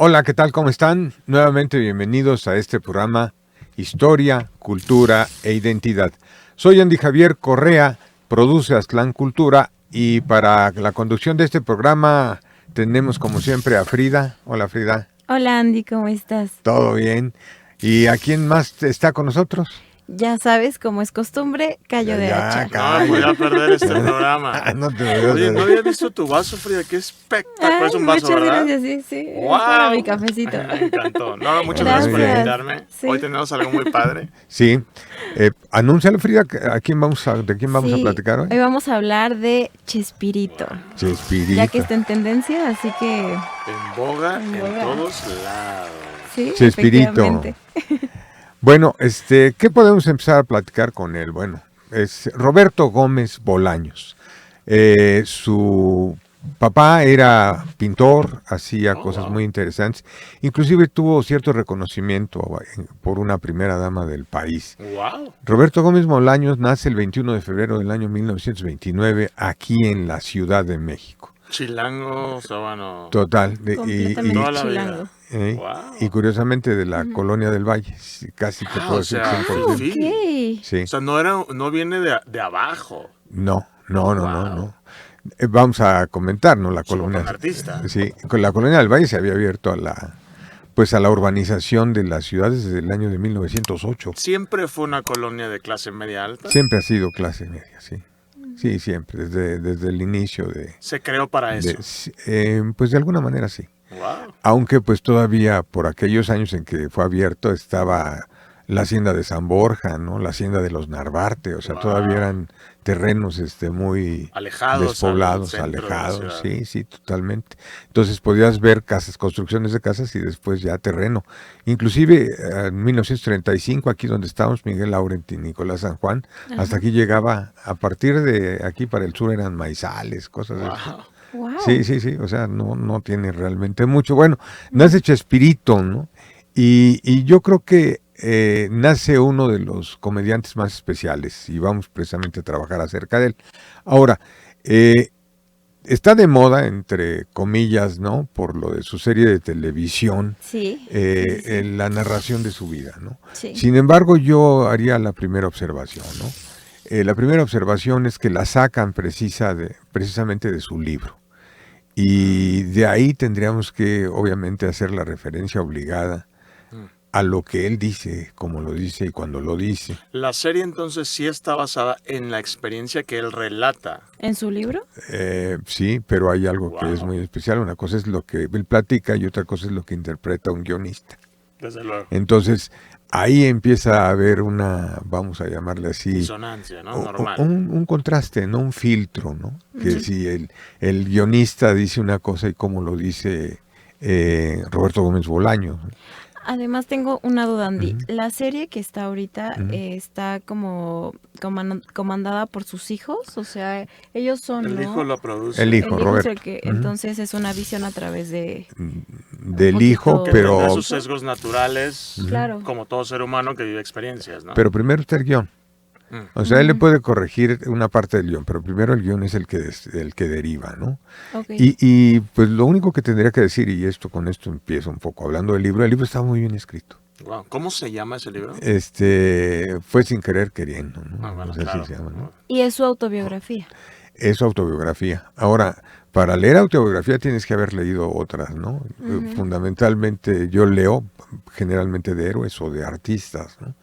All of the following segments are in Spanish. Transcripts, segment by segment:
Hola, ¿qué tal? ¿Cómo están? Nuevamente bienvenidos a este programa Historia, Cultura e Identidad. Soy Andy Javier Correa, produce Aztlán Cultura y para la conducción de este programa tenemos como siempre a Frida. Hola Frida. Hola Andy, ¿cómo estás? ¿Todo bien? ¿Y a quién más está con nosotros? Ya sabes, como es costumbre, callo de hacha. No voy a perder este programa. No te Oye, no había visto tu vaso, Frida. Qué espectacular. Es un vaso, muchas ¿verdad? gracias, sí. ¡Wow! Es para mi cafecito. Me encantó. No, muchas gracias por invitarme. Sí. Hoy tenemos algo muy padre. Sí. Anúnciale, Frida, ¿de quién vamos a platicar hoy? Hoy vamos a hablar de Chespirito. Chespirito. Ya que está en tendencia, así que... En boga en todos lados. Sí, Chespirito. efectivamente. Bueno, ¿qué podemos empezar a platicar con él? Bueno, es Roberto Gómez Bolaños. Su papá era pintor, hacía cosas muy interesantes. Inclusive tuvo cierto reconocimiento por una primera dama del país. ¡Wow! Roberto Gómez Bolaños nace el 21 de febrero del año 1929 aquí en la Ciudad de México. Chilango, sábano. Total. Completamente toda la chilango. Wow. Y curiosamente de la Colonia del Valle, casi te puedo decir sea, 100%. sí. Sí. O sea, no viene de abajo. No. Wow. Vamos a comentar, ¿no? La colonia. Un artista. Sí, con la Colonia del Valle se había abierto a la urbanización de las ciudades desde el año de 1908. ¿Siempre fue una colonia de clase media alta? Siempre ha sido clase media, sí. Sí, siempre, desde el inicio de... ¿Se creó para eso? Pues de alguna manera sí. Wow. Aunque pues todavía por aquellos años en que fue abierto estaba la hacienda de San Borja, ¿no? La hacienda de los Narvarte, o sea, todavía eran terrenos muy alejados, despoblados, alejados, sí, totalmente. Entonces podías ver casas, construcciones de casas y después ya terreno. Inclusive en 1935, aquí donde estábamos, Miguel Laurent y Nicolás San Juan, hasta aquí llegaba, a partir de aquí para el sur eran maizales, cosas así. Wow. Sí, o sea, no tiene realmente mucho. Bueno, nace Chespirito, ¿no? Y yo creo que nace uno de los comediantes más especiales y vamos precisamente a trabajar acerca de él. Ahora, está de moda, entre comillas, ¿no? Por lo de su serie de televisión, Sí. la narración de su vida, ¿no? Sí. Sin embargo, yo haría la primera observación, ¿no? La primera observación es que la sacan precisamente de su libro. Y de ahí tendríamos que, obviamente, hacer la referencia obligada a lo que él dice, como lo dice y cuando lo dice. La serie entonces sí está basada en la experiencia que él relata. ¿En su libro? Sí, pero hay algo que es muy especial. Una cosa es lo que él platica y otra cosa es lo que interpreta un guionista. Desde luego. Entonces, ahí empieza a haber una, vamos a llamarle así, disonancia, ¿no? Normal. Un contraste, ¿no? Un filtro, ¿no? Que si el guionista dice una cosa y cómo lo dice Roberto Gómez Bolaños. Además tengo una duda, Andy. La serie que está ahorita está como comandada por sus hijos, o sea, ellos son, El ¿no? hijo lo produce. El hijo, Roberto. Es el que, entonces es una visión a través de... Del hijo, Que pero... tendrá sus sesgos naturales, Claro. como todo ser humano que vive experiencias, ¿no? Pero primero está el guión. O sea, él le puede corregir una parte del guión, pero primero el guión es el que deriva, ¿no? Okay. Y pues lo único que tendría que decir, y con esto empiezo un poco hablando del libro está muy bien escrito. Wow. ¿Cómo se llama ese libro? Fue sin querer queriendo, ¿no? Bueno, No sé claro. si se llama, ¿no? Y es su autobiografía. Es su autobiografía. Ahora, para leer autobiografía tienes que haber leído otras, ¿no? Fundamentalmente yo leo generalmente de héroes o de artistas, ¿no?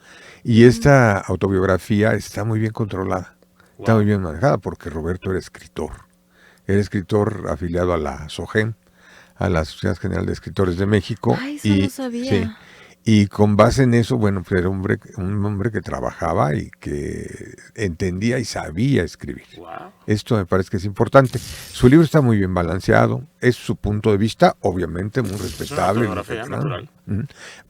Y esta autobiografía está muy bien controlada, está muy bien manejada porque Roberto era escritor. Era escritor afiliado a la SOGEM, a la Sociedad General de Escritores de México. Ay, eso no sabía. Sí, y con base en eso, bueno, pues era un hombre que trabajaba y que entendía y sabía escribir. Wow. Esto me parece que es importante. Su libro está muy bien balanceado, es su punto de vista, obviamente muy respetable. Es una fotografía natural.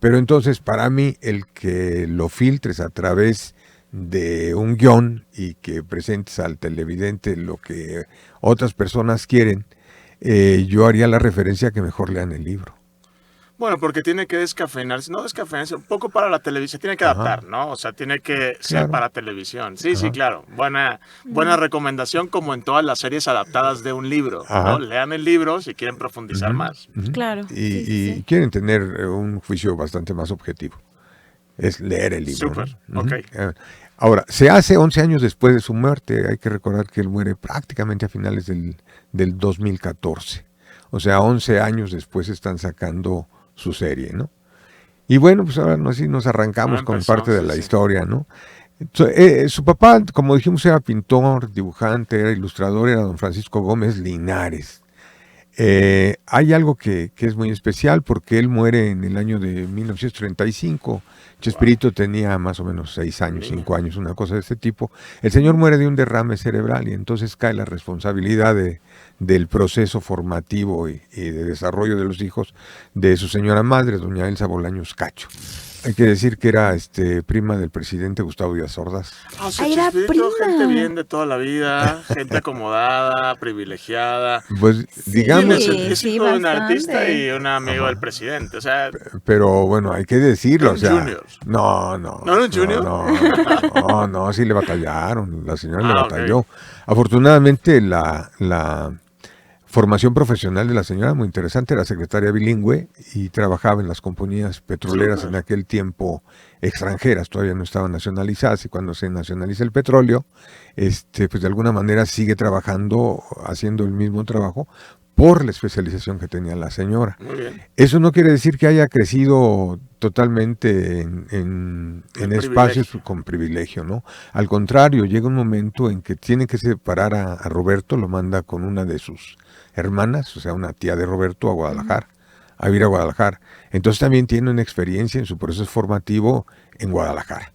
Pero entonces, para mí, el que lo filtres a través de un guión y que presentes al televidente lo que otras personas quieren, yo haría la referencia a que mejor lean el libro. Bueno, porque tiene que descafeinarse, no descafeinarse, un poco para la televisión, tiene que adaptar, ¿no? O sea, tiene que ser Claro. para televisión. Sí, sí, Ajá. claro. Buena recomendación, como en todas las series adaptadas de un libro, Ajá. ¿no? Lean el libro si quieren profundizar Ujú, más. ujú. Claro, Y, sí, sí, y sí. quieren tener un juicio bastante más objetivo. Es leer el libro. Súper, ¿no? ok. Ahora, se hace 11 años después de su muerte. Hay que recordar que él muere prácticamente a finales del 2014. O sea, 11 años después están sacando su serie, ¿no? Y bueno, pues ahora así nos arrancamos con empezó, parte de sí, la sí. historia, ¿no? Su papá, como dijimos, era pintor, dibujante, era ilustrador, era don Francisco Gómez Linares. Hay algo que es muy especial porque él muere en el año de 1935. Chespirito tenía más o menos 6 años, 5 años, una cosa de este tipo. El señor muere de un derrame cerebral y entonces cae la responsabilidad del proceso formativo y de desarrollo de los hijos de su señora madre, doña Elsa Bolaños Cacho. Hay que decir que era prima del presidente Gustavo Díaz Ordaz. O sea, ¡Ay, era Chespirito, gente prima! bien de toda la vida, gente acomodada, privilegiada. Pues Sí, digamos, Es sí, hijo de un artista bastante. y un amigo Ajá. del presidente. O sea, pero bueno, hay que decirlo, era o un sea, junior. no, ¿No era un junior? no, sí le batallaron, la señora le Ah, batalló. ok. Afortunadamente la formación profesional de la señora muy interesante, era secretaria bilingüe y trabajaba en las compañías petroleras Súper. en aquel tiempo extranjeras, todavía no estaban nacionalizadas y cuando se nacionaliza el petróleo, pues de alguna manera sigue trabajando, haciendo el mismo trabajo por la especialización que tenía la señora. Muy bien. Eso no quiere decir que haya crecido totalmente en espacios con privilegio, ¿no? Al contrario, llega un momento en que tiene que separar a Roberto, lo manda con una de sus hermanas, o sea, una tía de Roberto, a Guadalajara, a vivir a Guadalajara. Entonces también tiene una experiencia en su proceso formativo en Guadalajara.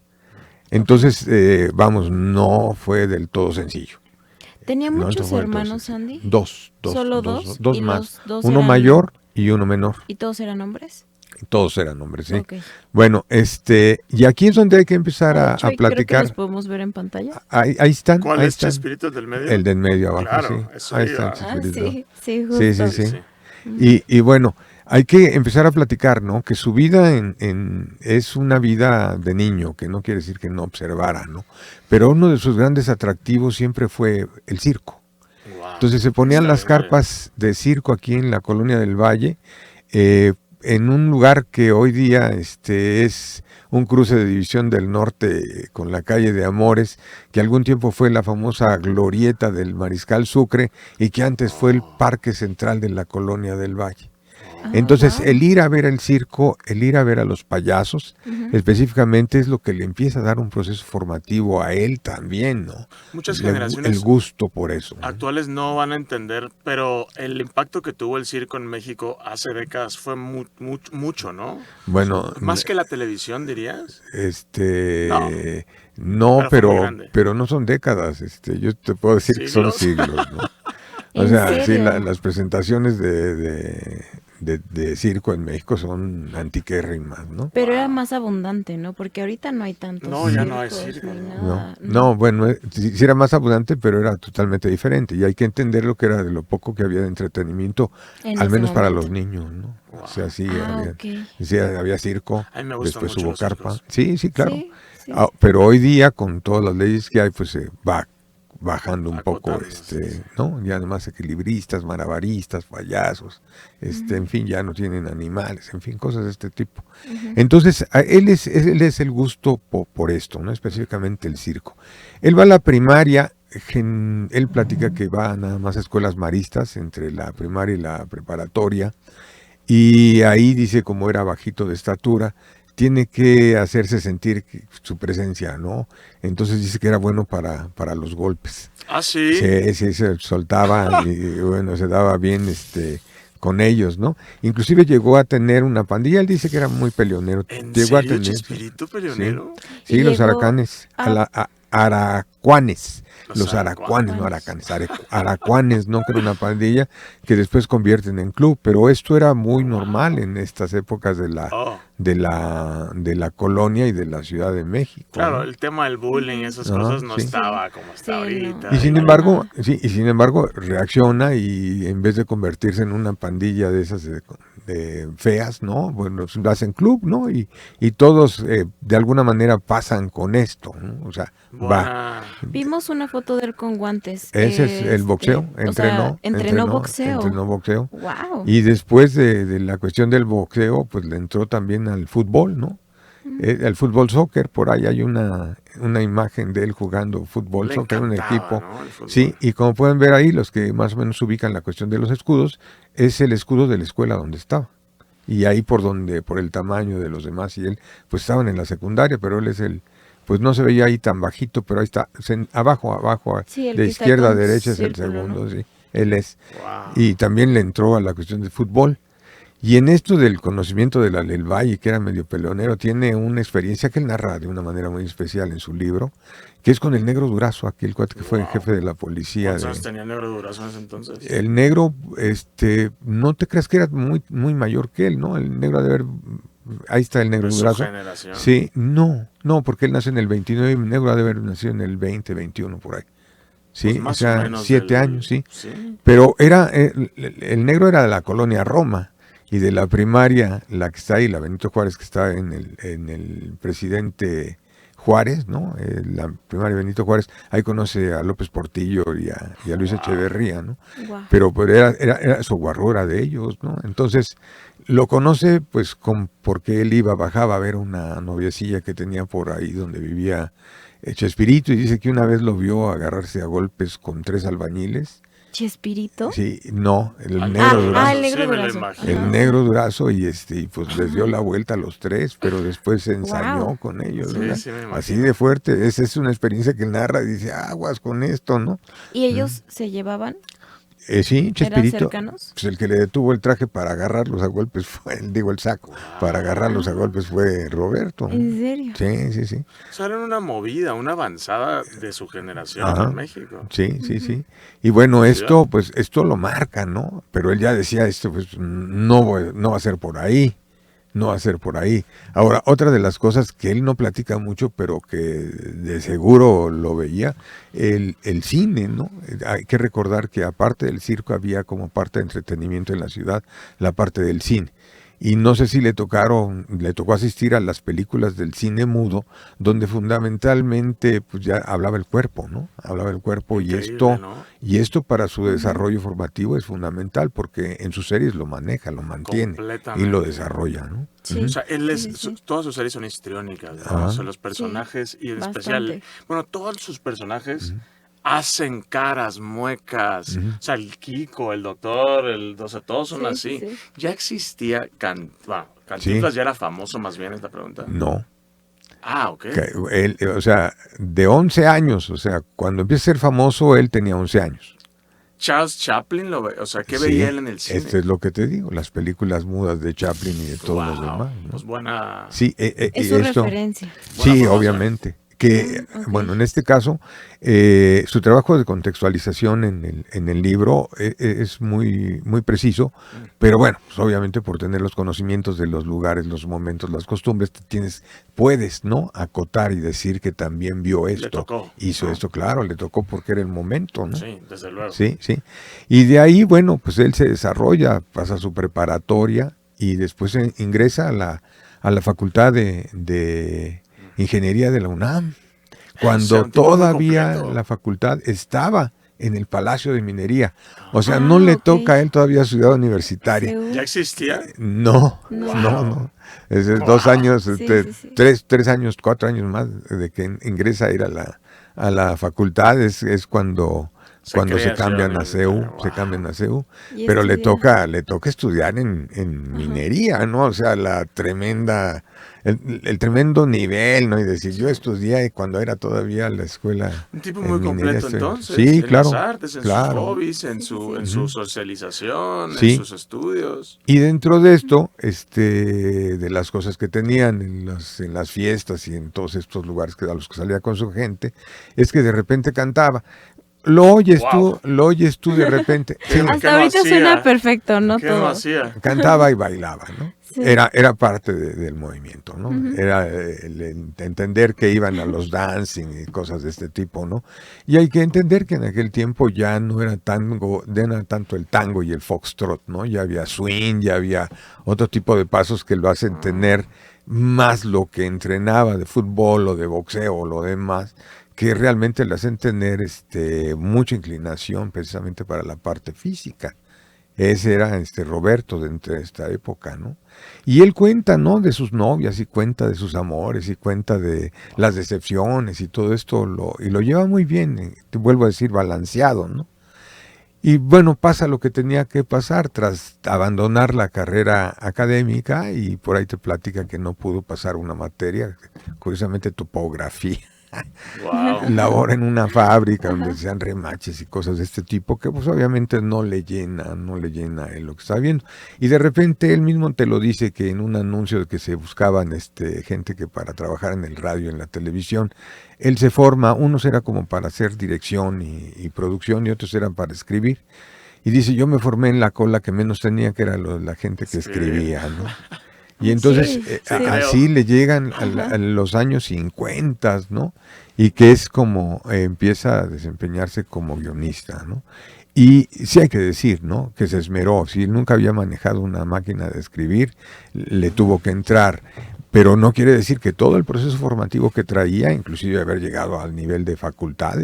Entonces, vamos, no fue del todo sencillo. ¿Tenía No, muchos fue del todo hermanos, sencillo. Andy? Dos ¿Solo dos? dos ¿Y más. los dos Uno eran- mayor y uno menor. ¿Y todos eran hombres? Todos eran hombres, sí. Ok. Bueno, y aquí es donde hay que empezar De a hecho, creo que platicar. los podemos ver en pantalla. Ahí están, ¿Cuál ahí es están. Chespirito, el del medio? El del medio abajo, Claro, sí. eso Ahí iba. está el Ah, Chespirito. sí, sí, justo. Sí, sí, sí. Y bueno, hay que empezar a platicar, ¿no? Que su vida es una vida de niño, que no quiere decir que no observara, ¿no? Pero uno de sus grandes atractivos siempre fue el circo. Wow. Entonces se ponían las Extraordinario. carpas de circo aquí en la colonia del Valle, en un lugar que hoy día es un cruce de División del Norte con la calle de Amores, que algún tiempo fue la famosa glorieta del Mariscal Sucre y que antes fue el parque central de la colonia del Valle. Entonces, wow. el ir a ver el circo, el ir a ver a los payasos, específicamente es lo que le empieza a dar un proceso formativo a él también, ¿no? Muchas El generaciones gusto por eso. ¿no? actuales no van a entender, pero el impacto que tuvo el circo en México hace décadas fue mucho, ¿no? Bueno, Más que la televisión, dirías. no, Pero fue muy grande. pero no son décadas, yo te puedo decir que son Siglos. siglos, ¿no? O ¿En sea, sí, serio? las presentaciones de circo en México son antiquérrimas, ¿no? Pero era más abundante, ¿no? Porque ahorita no hay tantos No, ya no hay circos circo, ni ¿no? nada. No, bueno, sí era más abundante, pero era totalmente diferente. Y hay que entender lo que era de lo poco que había de entretenimiento, En al ese menos para momento. los niños, ¿no? O sea, sí, Ah, había circo, A mí me gustan después mucho hubo los carpa. circos. Sí, claro. Sí, sí. Pero hoy día, con todas las leyes que hay, pues se va bajando un poco, Acotándose. ¿no? Ya además equilibristas, malabaristas, payasos, en fin, ya no tienen animales, en fin, cosas de este tipo. Entonces, él es el gusto por esto, ¿no? Específicamente el circo. Él va a la primaria, él platica que va nada más a escuelas maristas, entre la primaria y la preparatoria, y ahí dice, como era bajito de estatura, tiene que hacerse sentir su presencia, ¿no? Entonces dice que era bueno para los golpes. Ah, sí. Sí, se soltaba y bueno, se daba bien con ellos, ¿no? Inclusive llegó a tener una pandilla, él dice que era muy peleonero. ¿En Llegó a serio, tener, Chespirito peleonero? Sí, Y los llegó aracanes, a- aracuanes. Los Los aracuanes, aracuanes. no aracanes, aracuanes, ¿no? Que era una pandilla que después convierten en club, pero esto era muy normal en estas épocas de Oh, la colonia y de la Ciudad de México. claro, ¿no? el tema del bullying, esas Ajá, cosas no sí. estaba como está Sí, no. ahorita. Y sin para embargo, nada. sí, y sin embargo reacciona y en vez de convertirse en una pandilla de esas feas, ¿no? Bueno, lo hacen club, ¿no? Y todos de alguna manera pasan con esto, ¿no? O sea, va. Vimos una foto de él con guantes. Ese es el boxeo, entrenó boxeo. Entrenó boxeo. Wow. Y después de la cuestión del boxeo, pues le entró también al fútbol, ¿no? El fútbol soccer, por ahí hay una imagen de él jugando fútbol soccer en un equipo. ¿No? Sí, y como pueden ver ahí, los que más o menos ubican la cuestión de los escudos, es el escudo de la escuela donde estaba. Y ahí por el tamaño de los demás, y él, pues estaban en la secundaria, pero él es pues no se veía ahí tan bajito, pero ahí está, abajo, sí, de izquierda a derecha es el segundo, ¿no? Sí, él es. Wow. Y también le entró a la cuestión del fútbol. Y en esto del conocimiento de la del Valle, que era medio peleonero, tiene una experiencia que él narra de una manera muy especial en su libro, que es con el Negro Durazo, aquel cuate que fue el jefe de la policía. ¿Cuántos años tenía el Negro Durazo en ese entonces? El Negro, no te creas que era muy, muy mayor que él, ¿no? El Negro ha de haber, ahí está el Negro Durazo. Generación. Sí, no, porque él nace en el 29 y el Negro ha de haber nacido en el 20, 21, por ahí. Sí, Pues o sea, 7 años, sí. Sí. Pero el Negro era de la colonia Roma. Y de la primaria, la que está ahí, la Benito Juárez, que está en el presidente Juárez, ¿no? La primaria Benito Juárez, ahí conoce a López Portillo y a Luis Echeverría, ¿no? Wow. Pero era su guarrura de ellos, ¿no? Entonces, lo conoce, pues, porque él bajaba a ver una noviecilla que tenía por ahí donde vivía Chespirito, y dice que una vez lo vio agarrarse a golpes con 3 albañiles. ¿Chespirito? Sí, no, el Negro Durazo. El Negro Durazo. El Negro Durazo, y pues les dio la vuelta a los 3, pero después se ensañó con ellos. Sí, así de fuerte. Esa es una experiencia que él narra y dice, aguas con esto, ¿no? ¿Y ellos se llevaban? Sí, Chespirito. ¿Eran cercanos? Pues el que le detuvo el traje para agarrarlos a golpes fue, el saco, para agarrarlos a golpes fue Roberto. ¿En serio? Sí. O sea, era una movida, una avanzada de su generación en México. Sí. Y bueno, esto lo marca, ¿no? Pero él ya decía, pues no va a ser por ahí. No va a ser por ahí. Ahora, otra de las cosas que él no platica mucho, pero que de seguro lo veía, el cine, ¿no? Hay que recordar que aparte del circo había como parte de entretenimiento en la ciudad, la parte del cine. Y no sé si le tocó asistir a las películas del cine mudo, donde fundamentalmente pues ya hablaba el cuerpo, ¿no? Hablaba el cuerpo. Increíble, y esto para su desarrollo formativo es fundamental, porque en sus series lo maneja, lo mantiene y lo desarrolla, ¿no? Sí. O sea, todas sus series son histriónicas, ¿no? O sea, los personajes, y en especial, bueno, todos sus personajes hacen caras, muecas, o sea, el Kiko, el doctor, o sea, todos son así. Sí. Ya existía, Cantinflas ya era famoso, más bien, es la pregunta. No. Ok. Él, o sea, de 11 años, o sea, cuando empieza a ser famoso, él tenía 11 años. Charles Chaplin, o sea, ¿qué veía él en el cine? Esto es lo que te digo, las películas mudas de Chaplin y de todos los demás, ¿no? Pues buena. Sí, es su referencia. Sí, obviamente. Bueno, en este caso, su trabajo de contextualización en el libro es muy, muy preciso, pero bueno, pues obviamente por tener los conocimientos de los lugares, los momentos, las costumbres, puedes, ¿no? Acotar y decir que también vio esto. Le tocó. Hizo esto, claro, le tocó porque era el momento, ¿no? Sí, desde luego. Sí. Y de ahí, bueno, pues él se desarrolla, pasa su preparatoria y después ingresa a la facultad de Ingeniería de la UNAM, cuando todavía la facultad estaba en el Palacio de Minería. O sea, no le toca a él todavía Ciudad Universitaria. ¿Ya existía? No. Es 2 años, 3 años, 4 años más de que ingresa a ir a la facultad, es cuando se cambian a CEU, pero le toca estudiar en minería, ¿no? O sea, la tremenda, el tremendo nivel, ¿no? Y decir, yo estudié cuando era todavía la escuela. Un tipo muy completo entonces. Sí, en claro. las artes, en sus hobbies, en su socialización, en sus estudios. Y dentro de esto, de las cosas que tenían en las fiestas y en todos estos lugares a los que salía con su gente, es que de repente cantaba. lo oyes tú de repente. Sí. Hasta ahorita suena perfecto, ¿no? ¿Qué todo. no hacía? Cantaba y bailaba, ¿no? Sí. Era parte del movimiento, ¿no? Era el entender que iban a los dancing y cosas de este tipo, ¿no? Y hay que entender que en aquel tiempo ya no era tanto el tango y el foxtrot, ¿no? Ya había swing, ya había otro tipo de pasos que lo hacen tener más lo que entrenaba de fútbol o de boxeo o lo demás, que realmente le hacen tener mucha inclinación precisamente para la parte física. Ese era Roberto de esta época, ¿no? Y él cuenta, ¿no? De sus novias y cuenta de sus amores y cuenta de las decepciones y todo esto y lo lleva muy bien, te vuelvo a decir, balanceado, ¿no? Y bueno, pasa lo que tenía que pasar tras abandonar la carrera académica y por ahí te platica que no pudo pasar una materia, curiosamente topografía. Wow. Labora en una fábrica donde sean remaches y cosas de este tipo que pues obviamente no le llena a él lo que está viendo. Y de repente él mismo te lo dice que en un anuncio de que se buscaban gente que para trabajar en el radio, en la televisión, él se forma, unos era como para hacer dirección y producción y otros eran para escribir. Y dice, yo me formé en la cola que menos tenía, que era la gente que escribía, ¿no? Y entonces así le llegan a los años 50, ¿no? Y que es como empieza a desempeñarse como guionista, ¿no? Y sí hay que decir, ¿no? Que se esmeró. Si él nunca había manejado una máquina de escribir, le tuvo que entrar. Pero no quiere decir que todo el proceso formativo que traía, inclusive haber llegado al nivel de facultad,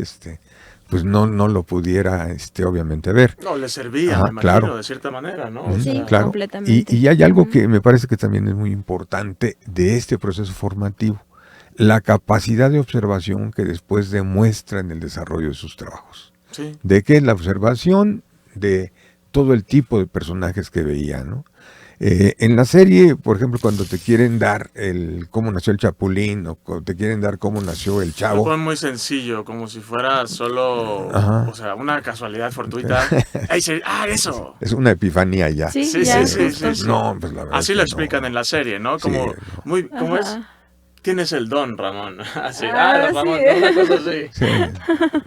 pues no lo pudiera obviamente ver. No, le servía, me imagino, claro. de cierta manera, ¿no? Sí, claro. completamente. Y hay algo que me parece que también es muy importante de este proceso formativo, la capacidad de observación que después demuestra en el desarrollo de sus trabajos. Sí. ¿De qué? La observación de todo el tipo de personajes que veía, ¿no? En la serie, por ejemplo, cuando te quieren dar cómo nació el Chapulín o te quieren dar cómo nació el Chavo. Lo ponen muy sencillo, como si fuera solo, o sea, una casualidad fortuita. Eso. Es una epifanía ya. Sí. Sí. No, pues la verdad así lo explican en la serie, ¿no? Como ¿cómo es? Tienes el don, Ramón. Así, Ramón, sí. una cosa así. Sí.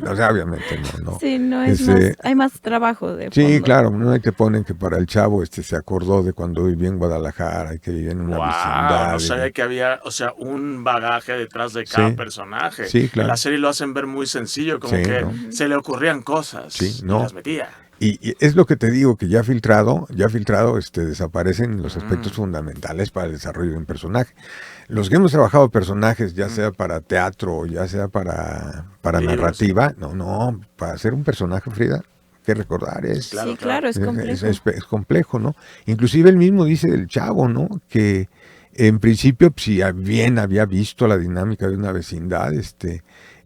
O sea, obviamente no. Sí, no es más, hay más trabajo de fondo. Sí, claro, no hay que poner que para el Chavo se acordó de cuando vivía en Guadalajara y que vivía en una vecindad. No sabía que había, un bagaje detrás de cada personaje. Sí, claro. En la serie lo hacen ver muy sencillo, como que se le ocurrían cosas y las metía. Y es lo que te digo, que ya filtrado, desaparecen los aspectos fundamentales para el desarrollo de un personaje. Los que hemos trabajado personajes, ya sea para teatro o ya sea para narrativa, para ser un personaje, Frida, hay que recordar es... Claro, es complejo. Es complejo, ¿no? Inclusive él mismo dice del Chavo, ¿no? Que en principio, si bien había visto la dinámica de una vecindad,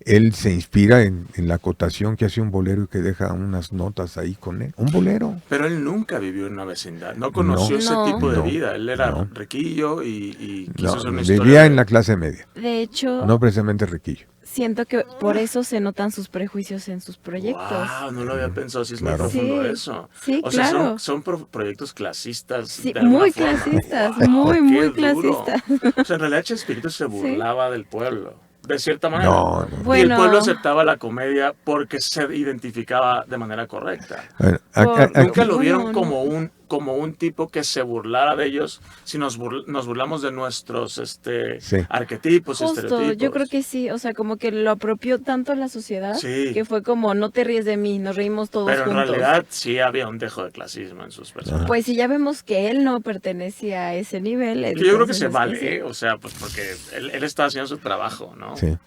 él se inspira en la acotación que hace un bolero y que deja unas notas ahí con él. Un bolero. Pero él nunca vivió en una vecindad. No conoció ese tipo de vida. Él era riquillo y quiso hacer una historia. Vivía en la clase media. De hecho... No precisamente riquillo. Siento que por eso se notan sus prejuicios en sus proyectos. Wow, no lo había pensado, sí es muy Claro. profundo eso. Sí, o sea, claro. son proyectos clasistas. Sí, de alguna muy forma. clasistas, Wow, muy qué duro. clasistas. O sea, en realidad Chespirito se burlaba del pueblo. De cierta manera. No. Y el pueblo aceptaba la comedia porque se identificaba de manera correcta. Bueno, Nunca lo vieron como un tipo que se burlara de ellos, si nos burlamos de nuestros arquetipos, estereotipos. Yo creo que sí, o sea, como que lo apropió tanto la sociedad que fue como, no te ríes de mí, nos reímos todos juntos. Pero en realidad sí había un dejo de clasismo en sus personajes. Pues si ya vemos que él no pertenecía a ese nivel. Yo creo que se vale, o sea, pues porque él está haciendo su trabajo, ¿no? Sí.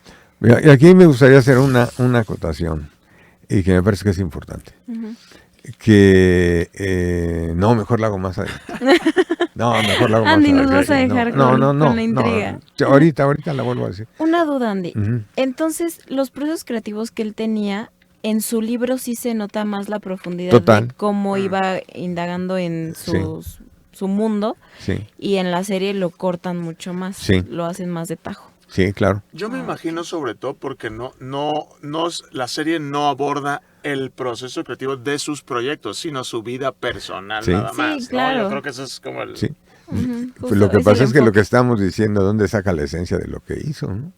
Mira, y aquí me gustaría hacer una acotación y que me parece que es importante. Que mejor la hago más adelante. Mejor la hago más Andy, adelante. nos vas a dejar con la intriga. Ahorita la vuelvo a decir. Una duda, Andy. Entonces, los procesos creativos que él tenía, en su libro sí se nota más la profundidad de cómo iba indagando en su mundo. Sí. Y en la serie lo cortan mucho más. Sí. Lo hacen más de tajo. Sí, claro. Yo me imagino sobre todo porque la serie no aborda el proceso creativo de sus proyectos, sino su vida personal nada más. Sí, claro. ¿no? Yo creo que eso es como el... Sí. Lo que pasa es que lo que estamos diciendo, ¿dónde saca la esencia de lo que hizo? ¿No?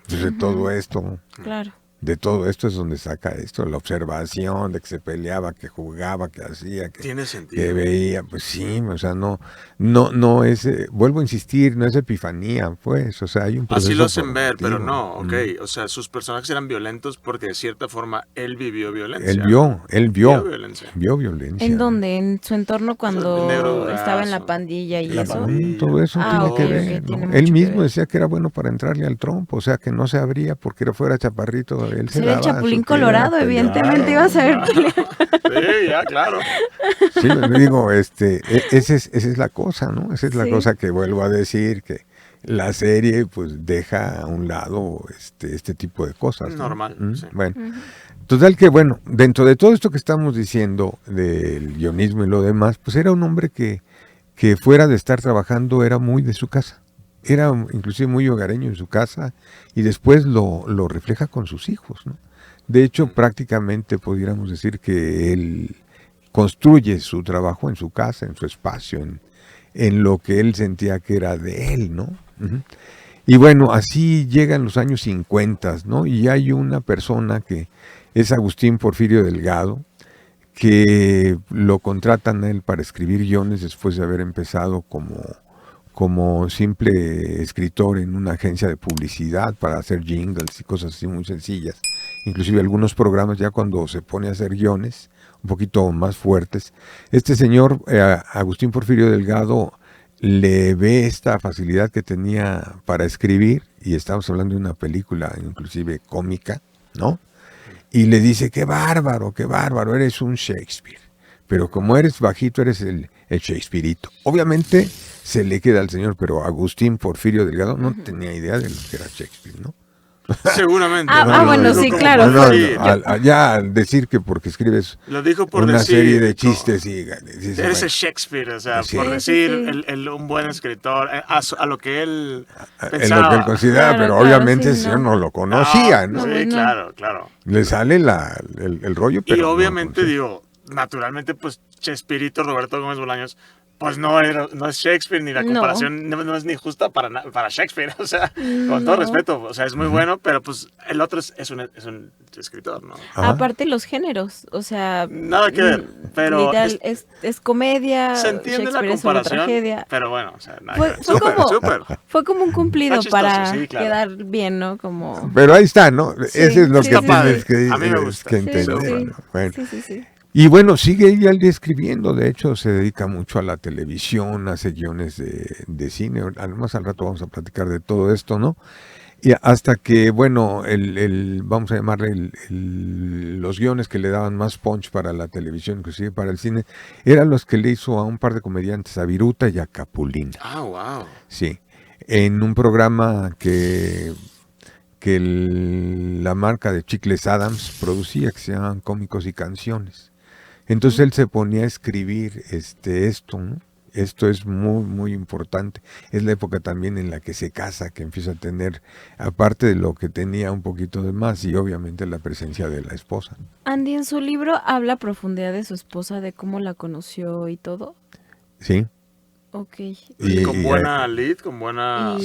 De todo esto. Claro. De todo esto es donde saca esto, la observación de que se peleaba, que jugaba, que hacía, tiene sentido, que veía, pues sí, o sea, no es, vuelvo a insistir, no es epifanía, pues, o sea, hay un proceso. Así lo hacen ver, pero no, o sea, sus personajes eran violentos porque de cierta forma él vivió violencia. Él vio violencia. ¿En dónde? ¿En su entorno cuando estaba en la pandilla y eso? Todo eso tiene que ver, ¿no? Él mismo decía que era bueno para entrarle al trompo, o sea, que no se abría porque fuera chaparrito. Él se era el Chapulín Colorado, evidentemente iba a saber pelear. Sí, ya, claro. Sí, digo, esa es la cosa, ¿no? Esa es la cosa que vuelvo a decir, que la serie pues deja a un lado este tipo de cosas, ¿no? Normal, sí. Bueno, total que bueno, dentro de todo esto que estamos diciendo del guionismo y lo demás, pues era un hombre que fuera de estar trabajando era muy de su casa. Era inclusive muy hogareño en su casa y después lo refleja con sus hijos, ¿no? De hecho, prácticamente pudiéramos decir que él construye su trabajo en su casa, en su espacio, en lo que él sentía que era de él, ¿no? Y bueno, así llegan los años 50, ¿no? Y hay una persona que es Agustín Porfirio Delgado, que lo contratan a él para escribir guiones después de haber empezado como simple escritor en una agencia de publicidad para hacer jingles y cosas así muy sencillas. Inclusive algunos programas ya cuando se pone a hacer guiones un poquito más fuertes. Este señor, Agustín Porfirio Delgado, le ve esta facilidad que tenía para escribir, y estamos hablando de una película inclusive cómica, ¿no? Y le dice, qué bárbaro, eres un Shakespeare. Pero como eres bajito, eres el Shakespeareito. Obviamente se le queda al señor, pero Agustín Porfirio Delgado no tenía idea de lo que era Shakespeare, ¿no? Seguramente. Bueno, sí, claro. Ya al decir que porque escribes una serie de chistes y eres el Shakespeare, o sea, por decir un buen escritor, a lo que él pensaba. En lo que él considera, pero obviamente el señor no lo conocía, ¿no? Sí, claro. Le sale el rollo, pero y obviamente, naturalmente, pues, Chespirito Roberto Gómez Bolaños, pues no es Shakespeare, ni la comparación no es ni justa para Shakespeare, o sea, con todo respeto, o sea, es muy bueno, pero pues el otro es un escritor, ¿no? Aparte los géneros, o sea... Nada que ver, pero... Literal, es comedia, se entiende Shakespeare la comparación, es una tragedia. Pero bueno, o sea, fue como un cumplido para quedar bien, ¿no? Pero ahí está, ¿no? Ese es lo que tienes que, a mí me gusta. Que entender. Bueno. Sí. Y bueno, sigue ella escribiendo, de hecho se dedica mucho a la televisión, hace guiones de cine, además al rato vamos a platicar de todo esto, ¿no? Y hasta que, bueno, vamos a llamarle los guiones que le daban más punch para la televisión, inclusive para el cine, eran los que le hizo a un par de comediantes, a Viruta y a Capulina. Ah, wow. Sí, en un programa que la marca de Chicles Adams producía, que se llamaban Cómicos y Canciones. Entonces él se ponía a escribir esto, ¿no? Esto es muy, muy importante. Es la época también en la que se casa, que empieza a tener, aparte de lo que tenía, un poquito de más, y obviamente la presencia de la esposa. Andy, en su libro habla a profundidad de su esposa, de cómo la conoció y todo. Sí. Ok. Y con buena lead, con buena...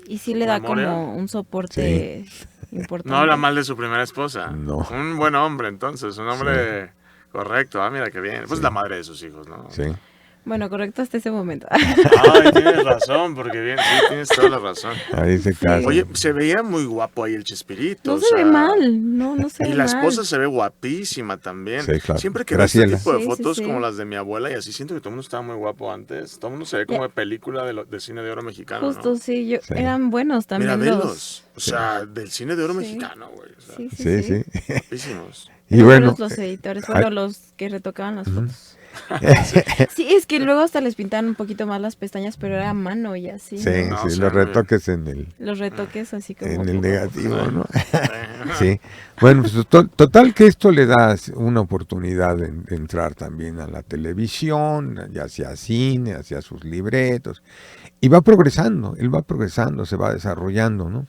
Y sí le da como un soporte importante. No habla mal de su primera esposa. No. Un buen hombre, entonces, un hombre... Correcto, mira qué bien. Pues la madre de sus hijos, ¿no? Sí. Bueno, correcto hasta ese momento. Ay, tienes razón, porque bien, sí, tienes toda la razón. Ahí se casa. Oye, se veía muy guapo ahí el Chespirito. No se ve mal, no se ve mal. Y la esposa se ve guapísima también. Sí, claro. Siempre que veo este tipo de fotos como las de mi abuela y así, siento que todo el mundo estaba muy guapo antes. Todo el mundo se ve como de película de cine de oro mexicano, Justo, ¿no? sí, eran buenos también. Mira, velos. O sea, del cine de oro mexicano, güey. O sea, sí. Guapísimos. Y bueno, los editores, los que retocaban las fotos. Sí, es que luego hasta les pintaban un poquito más las pestañas, pero era a mano y así. Sí, ¿no? los retoques los retoques así como... En el negativo, ¿no? Sí. Bueno, pues, total que esto le da una oportunidad de entrar también a la televisión, ya hacia cine, hacia sus libretos. Y va progresando, él va progresando, se va desarrollando, ¿no?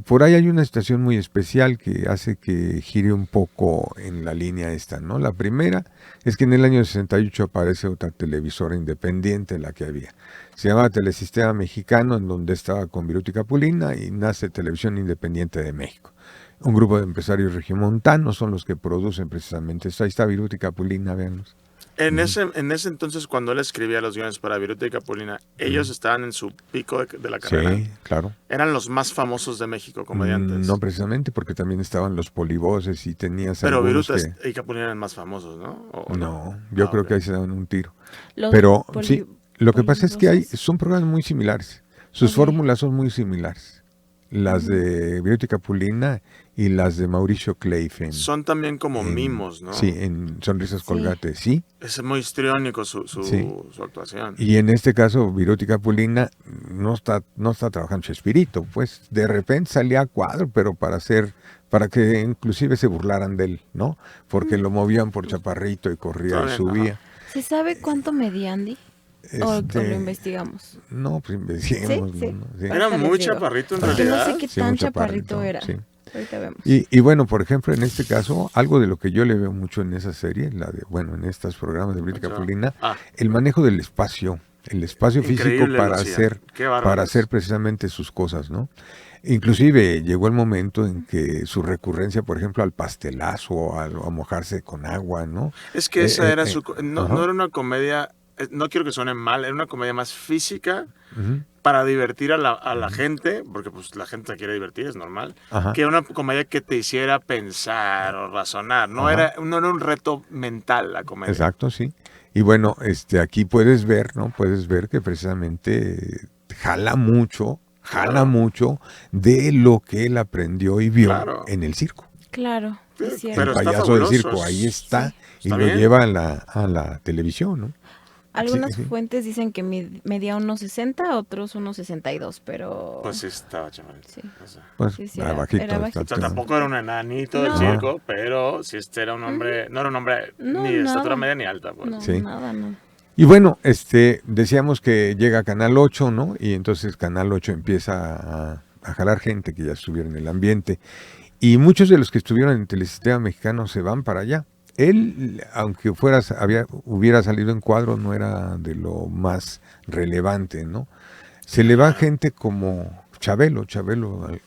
Por ahí hay una situación muy especial que hace que gire un poco en la línea esta, ¿no? La primera es que en el año 68 aparece otra televisora independiente, la que había. Se llamaba Telesistema Mexicano, en donde estaba con Viruta y Capulina, y nace Televisión Independiente de México. Un grupo de empresarios regiomontanos son los que producen precisamente esto. Ahí está Viruta y Capulina, véanlos. En ese entonces, cuando él escribía los guiones para Viruta y Capulina, ellos estaban en su pico de la carrera. Sí, claro. Eran los más famosos de México, comediantes. No precisamente, porque también estaban los polivoces y tenías pero Viruta y Capulina eran más famosos, ¿no? No, yo creo que ahí se daban un tiro. Los pero sí, lo que pasa es que son programas muy similares. Sus fórmulas son muy similares. Las de Viruta y Capulina y las de Mauricio Cleifen. Son también como mimos, ¿no? Sí, en Sonrisas Colgate, sí. Es muy histriónico su actuación. Y en este caso, Viruta y Capulina no está trabajando Chespirito, pues de repente salía a cuadro, pero para que inclusive se burlaran de él, ¿no? Porque lo movían por chaparrito y corría y subía. Ajá. ¿Se sabe cuánto medía Andy? ¿O lo investigamos? No, pues investiguemos. Sí. Sí. Era muy chaparrito en realidad. No sé qué tan chaparrito era. Sí. Ahorita vemos. Y bueno, por ejemplo, en este caso, algo de lo que yo le veo mucho en esa serie, en estos programas de Viruta y Capulina, el manejo del espacio, el espacio físico para hacer precisamente sus cosas, ¿no? Inclusive llegó el momento en que su recurrencia, por ejemplo, al pastelazo, a mojarse con agua, ¿no? Es que esa era no era una comedia. No quiero que suene mal, era una comedia más física para divertir a la gente, porque pues la gente se quiere divertir, es normal, que una comedia que te hiciera pensar o razonar. No era un reto mental la comedia. Exacto, sí. Y bueno, aquí puedes ver, ¿no? Puedes ver que precisamente jala mucho de lo que él aprendió y vio en el circo. Claro, es cierto. El payaso del circo, ahí está, y lo lleva a la televisión, ¿no? Algunas fuentes dicen que medía unos 60, otros unos 62, pero... Pues sí estaba chaval. Sí. O sea, pues era bajito. O sea, tampoco era un enanito del circo, pero sí era un hombre, no era un hombre ni de estatura media ni alta. Pues. Nada. Y bueno, decíamos que llega Canal 8, ¿no? Y entonces Canal 8 empieza a jalar gente que ya estuviera en el ambiente. Y muchos de los que estuvieron en Telesistema Mexicano se van para allá. Él, aunque hubiera salido en cuadro, no era de lo más relevante, ¿no? Se le va gente como Chabelo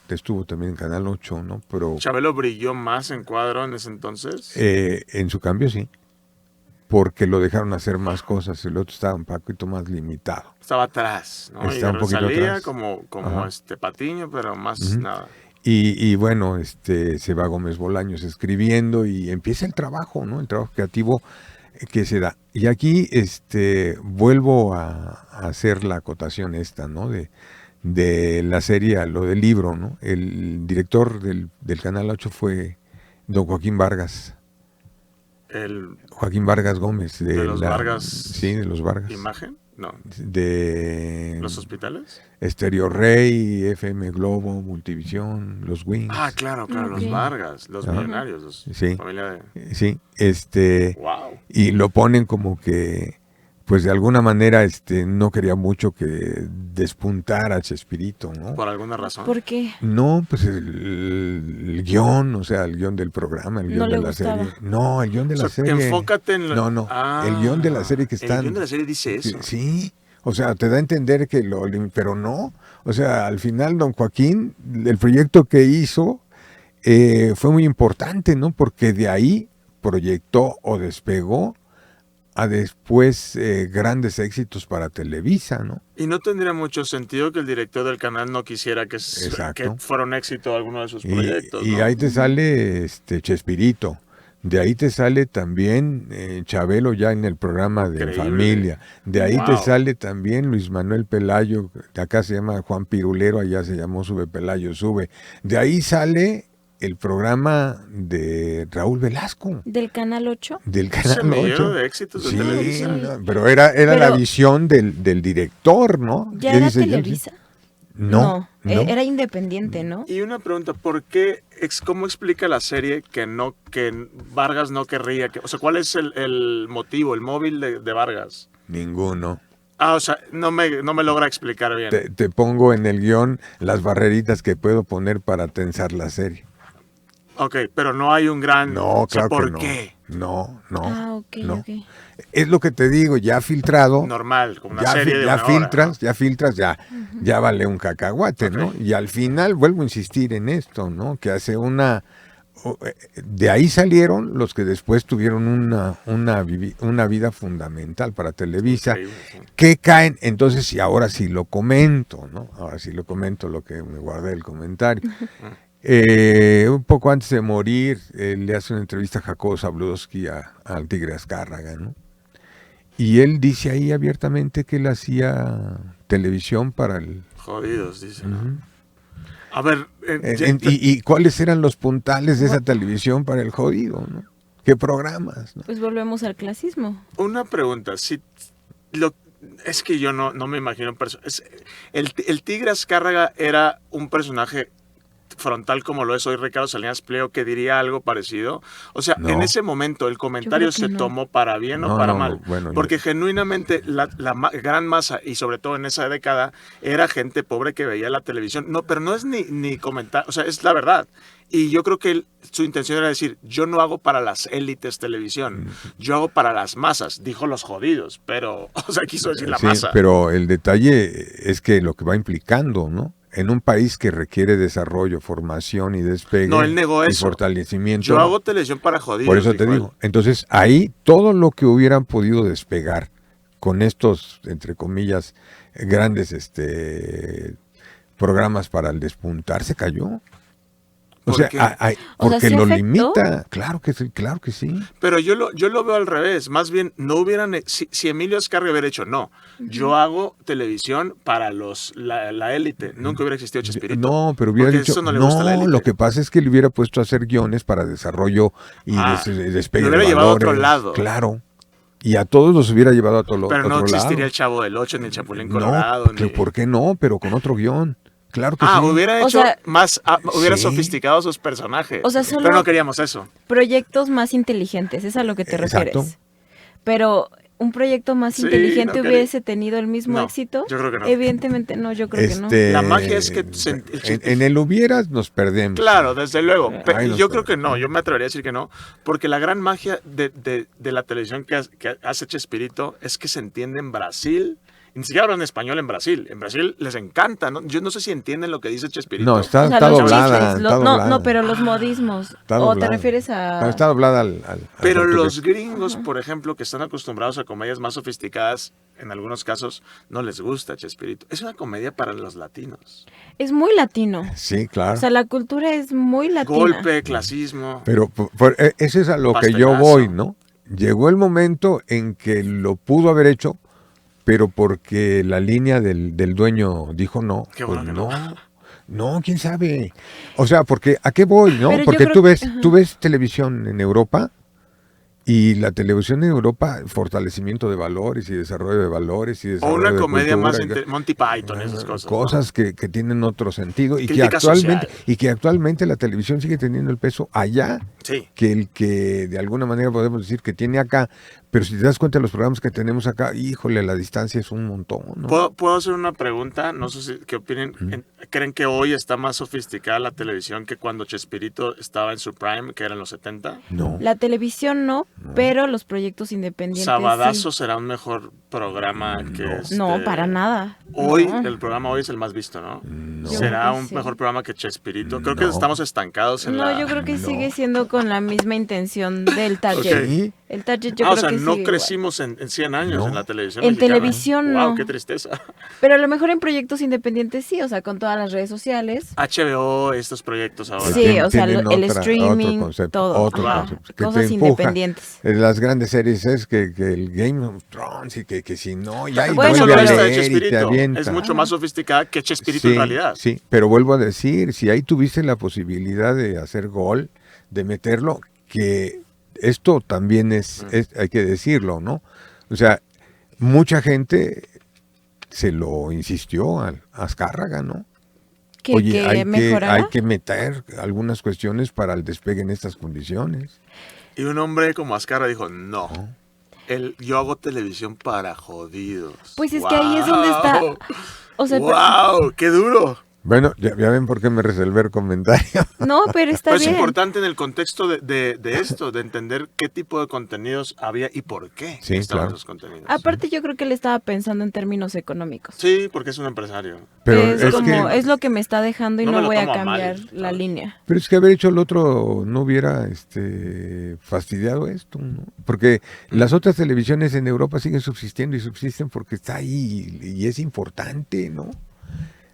estuvo también en Canal 8, ¿no? Pero ¿Chabelo brilló más en cuadro en ese entonces? En su cambio sí, porque lo dejaron hacer más cosas, el otro estaba un poquito más limitado. Estaba atrás, ¿no? Estaba un poquito salía atrás. como Patiño, pero más nada. Y bueno, se va Gómez Bolaños escribiendo y empieza el trabajo, ¿no? El trabajo creativo que se da. Y aquí vuelvo a hacer la acotación ¿no? De la serie, lo del libro, ¿no? El director del Canal 8 fue don Joaquín Vargas. Joaquín Vargas Gómez. ¿De los Vargas? Sí, de los Vargas. ¿Imagen? No. De ¿Los hospitales? Estéreo Rey, FM Globo, Multivisión, los Wings. Ah, claro, los Vargas, los millonarios, familia de... Sí, wow. Y lo ponen como que, pues de alguna manera, no quería mucho que despuntara a Chespirito, ¿no? ¿Por alguna razón? ¿Por qué? No, pues el guión, o sea, el guión del programa, el guión de la serie. No, el guión de la serie. Enfócate en No, el guión de la serie que están... El guión de la serie dice eso. Sí, o sea, te da a entender que pero no. O sea, al final, don Joaquín, el proyecto que hizo fue muy importante, ¿no? Porque de ahí proyectó o despegó a después grandes éxitos para Televisa, ¿no? Y no tendría mucho sentido que el director del canal no quisiera que fuera un éxito alguno de sus proyectos, y ¿no? ahí te sale Chespirito, de ahí te sale también Chabelo ya en el programa de Increíble. Familia, de ahí te sale también Luis Manuel Pelayo, de acá se llama Juan Pirulero, allá se llamó Sube Pelayo, Sube, de ahí sale el programa de Raúl Velasco. ¿Del Canal 8? Del Canal 8. de éxitos de sí, Televisa. No, pero era la visión del director, ¿no? ¿Ya era Televisa? No, era independiente, ¿no? Y una pregunta, ¿por qué, cómo explica la serie que Vargas no querría? O sea, ¿cuál es el motivo, el móvil de Vargas? Ninguno. O sea, no me logra explicar bien. Te pongo en el guión las barreritas que puedo poner para tensar la serie. Ok, pero no hay un gran... No, claro ¿por que no. qué? No. Ok. Es lo que te digo, ya filtrado. Normal, como una serie de ya una filtras, hora, ¿no? ya filtras, ya vale un cacahuate, Ok. ¿no? Y al final vuelvo a insistir en esto, ¿no? Que hace de ahí salieron los que después tuvieron una vida fundamental para Televisa, Increíble, sí. que caen, entonces, y ahora sí lo comento, ¿no? Ahora sí lo comento, lo que me guardé el comentario. Un poco antes de morir, le hace una entrevista a Jacobo Zabludowski al Tigre Azcárraga, ¿no? Y él dice ahí abiertamente que él hacía televisión para el... Jodidos, dice, ¿no? A ver... ¿Y cuáles eran los puntales de esa televisión para el jodido, ¿no? ¿Qué programas? ¿no? Pues volvemos al clasismo. Una pregunta, es que yo no me imagino... El Tigre Azcárraga era un personaje frontal como lo es hoy Ricardo Salinas Pliego, que diría algo parecido. O sea, en ese momento el comentario se tomó para bien o para mal. Porque genuinamente la gran masa, y sobre todo en esa década, era gente pobre que veía la televisión. No, pero no es ni comentar, o sea, es la verdad. Y yo creo que su intención era decir, yo no hago para las élites televisión, yo hago para las masas, dijo los jodidos, pero, o sea, quiso decir la masa. Pero el detalle es que lo que va implicando, ¿no? En un país que requiere desarrollo, formación y despegue no, él negó y eso. Fortalecimiento. Yo hago televisión para jodidos. Por eso te digo. Entonces, ahí todo lo que hubieran podido despegar con estos, entre comillas, grandes programas para el despuntar, se cayó. O sea, porque ¿sí lo afectó? limita. Claro que sí. Pero yo lo veo al revés. Más bien, no hubieran... Si Emilio Azcárraga hubiera hecho, no, yo hago televisión para la élite. Nunca hubiera existido Chespirito. No, pero hubiera dicho... Eso no, le gusta a la élite. Lo que pasa es que le hubiera puesto a hacer guiones para desarrollo y despegue lo hubiera de llevado a valores. otro lado. Claro. Y a todos los hubiera llevado a otro lado. Pero no existiría el Chavo del Ocho, ni el Chapulín Colorado. ¿Por qué no? Pero con otro guión. Claro que sí. Hubiera hecho hubiera sofisticado sus personajes. O sea, pero no queríamos eso. Proyectos más inteligentes, es a lo que te refieres. Pero un proyecto más inteligente hubiese tenido el mismo éxito. Yo creo que no. Evidentemente no, yo creo que no. La magia es que en el hubieras nos perdemos. Claro, desde luego. Yo creo que no, yo me atrevería a decir que no, porque la gran magia de la televisión que hace Chespirito es que se entiende en Brasil. Ni siquiera hablan español en Brasil. En Brasil les encanta, ¿no? Yo no sé si entienden lo que dice Chespirito. No, está doblada. No, pero los modismos. ¿O te refieres a...? No, está doblada al pero los gringos, por ejemplo, que están acostumbrados a comedias más sofisticadas, en algunos casos, no les gusta Chespirito. Es una comedia para los latinos. Es muy latino. Sí, claro. O sea, la cultura es muy latina. Golpe, clasismo. Pero ese es a lo que yo voy, ¿no? Llegó el momento en que lo pudo haber hecho, pero porque la línea del dueño dijo no, qué bueno pues que no, quién sabe. O sea, porque ¿a qué voy, no? Pero porque tú ves televisión en Europa y la televisión en Europa, fortalecimiento de valores y desarrollo de valores y desarrollo o una de comedia cultura, más Monty Python, esas cosas. Cosas que tienen otro sentido y que actualmente la televisión sigue teniendo el peso allá que el que de alguna manera podemos decir que tiene acá. Pero si te das cuenta de los programas que tenemos acá, híjole, la distancia es un montón, ¿no? ¿Puedo hacer una pregunta? No sé qué opinen. ¿Creen que hoy está más sofisticada la televisión que cuando Chespirito estaba en su prime, que eran los 70? No. La televisión no, pero los proyectos independientes Sabadazo sí. será un mejor programa que No, para nada. Hoy, el programa hoy es el más visto, ¿no? ¿Será un mejor programa que Chespirito? Creo que estamos estancados en yo creo que sigue siendo con la misma intención del target. Okay. El target yo creo que no sigue crecimos en 100 años en la televisión en mexicana. Televisión no. Wow, qué tristeza. Pero a lo mejor en proyectos independientes sí, o sea, con todas las redes sociales. HBO, estos proyectos ahora. Sí, o sea, el streaming, todo. Cosas independientes. Las grandes series es que el Game of Thrones y que si no, ya bueno, vuelve a de leer Chespirito y te avienta. es mucho más sofisticada que Chespirito en realidad. Sí, pero vuelvo a decir, si ahí tuviste la posibilidad de hacer gol, de meterlo, que esto también es hay que decirlo, ¿no? O sea, mucha gente se lo insistió a Azcárraga, ¿no? Oye, hay que meter algunas cuestiones para el despegue en estas condiciones. Y un hombre como Azcárraga dijo, no. yo hago televisión para jodidos. Pues es que ahí es donde está. O sea, ¡wow! ¡Qué duro! Bueno, ya ven por qué me reservé el comentario. No, pero está bien. Es importante en el contexto de esto, de entender qué tipo de contenidos había y por qué estaban esos contenidos. Aparte, yo creo que él estaba pensando en términos económicos. Sí, porque es un empresario. Pero es lo que me está dejando y no voy a cambiar la línea. Pero es que haber hecho el otro no hubiera fastidiado esto, ¿no? Porque las otras televisiones en Europa siguen subsistiendo y subsisten porque está ahí y es importante, ¿no?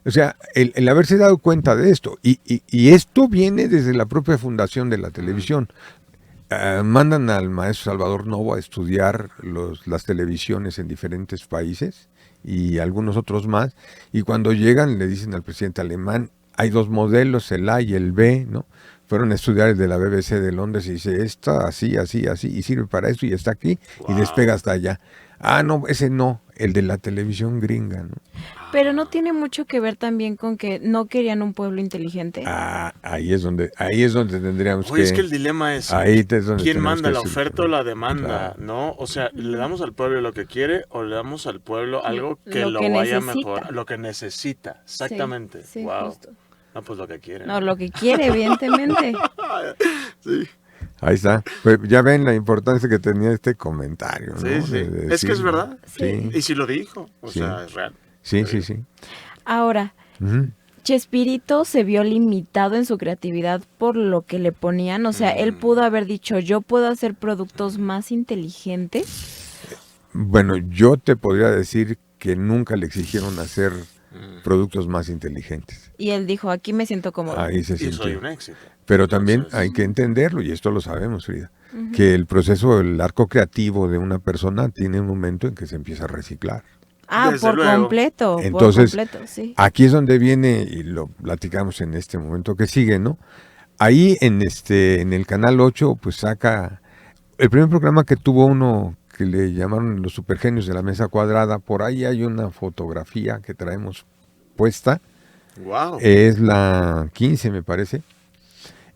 O sea, el haberse dado cuenta de esto, y esto viene desde la propia fundación de la televisión. Mandan al maestro Salvador Novo a estudiar las televisiones en diferentes países y algunos otros más, y cuando llegan le dicen al presidente alemán, hay 2 modelos, el A y el B, ¿no? Fueron a estudiar el de la BBC de Londres y dice, esta así, así, así, y sirve para esto y está aquí, y despega hasta allá. Ah, no, ese no, el de la televisión gringa, ¿no? Pero no tiene mucho que ver también con que no querían un pueblo inteligente. Ahí es donde tendríamos es que el dilema es, ¿quién manda la oferta o la demanda? Claro. ¿No? O sea, ¿le damos al pueblo lo que quiere o le damos al pueblo algo que lo vaya mejor? Lo que necesita, exactamente. Sí, wow. Justo. No, pues lo que quiere. No, lo que quiere, evidentemente. Sí. Ahí está. Pues ya ven la importancia que tenía este comentario, ¿no? Sí. Es que es verdad. Sí. Y si lo dijo, o sea, es real. Sí. Ahora, Chespirito se vio limitado en su creatividad por lo que le ponían. O sea, él pudo haber dicho, yo puedo hacer productos más inteligentes. Bueno, yo te podría decir que nunca le exigieron hacer productos más inteligentes. Y él dijo, aquí me siento cómodo. Ahí se sintió. Y soy un éxito. Pero también hay que entenderlo, y esto lo sabemos, Frida, que el proceso, el arco creativo de una persona tiene un momento en que se empieza a reciclar. Desde luego. Completo. Entonces, por completo, sí. Aquí es donde viene, y lo platicamos en este momento que sigue, ¿no? Ahí en el Canal 8, pues saca el primer programa que tuvo uno que le llamaron Los Supergenios de la Mesa Cuadrada. Por ahí hay una fotografía que traemos puesta. Wow. Es la 15, me parece,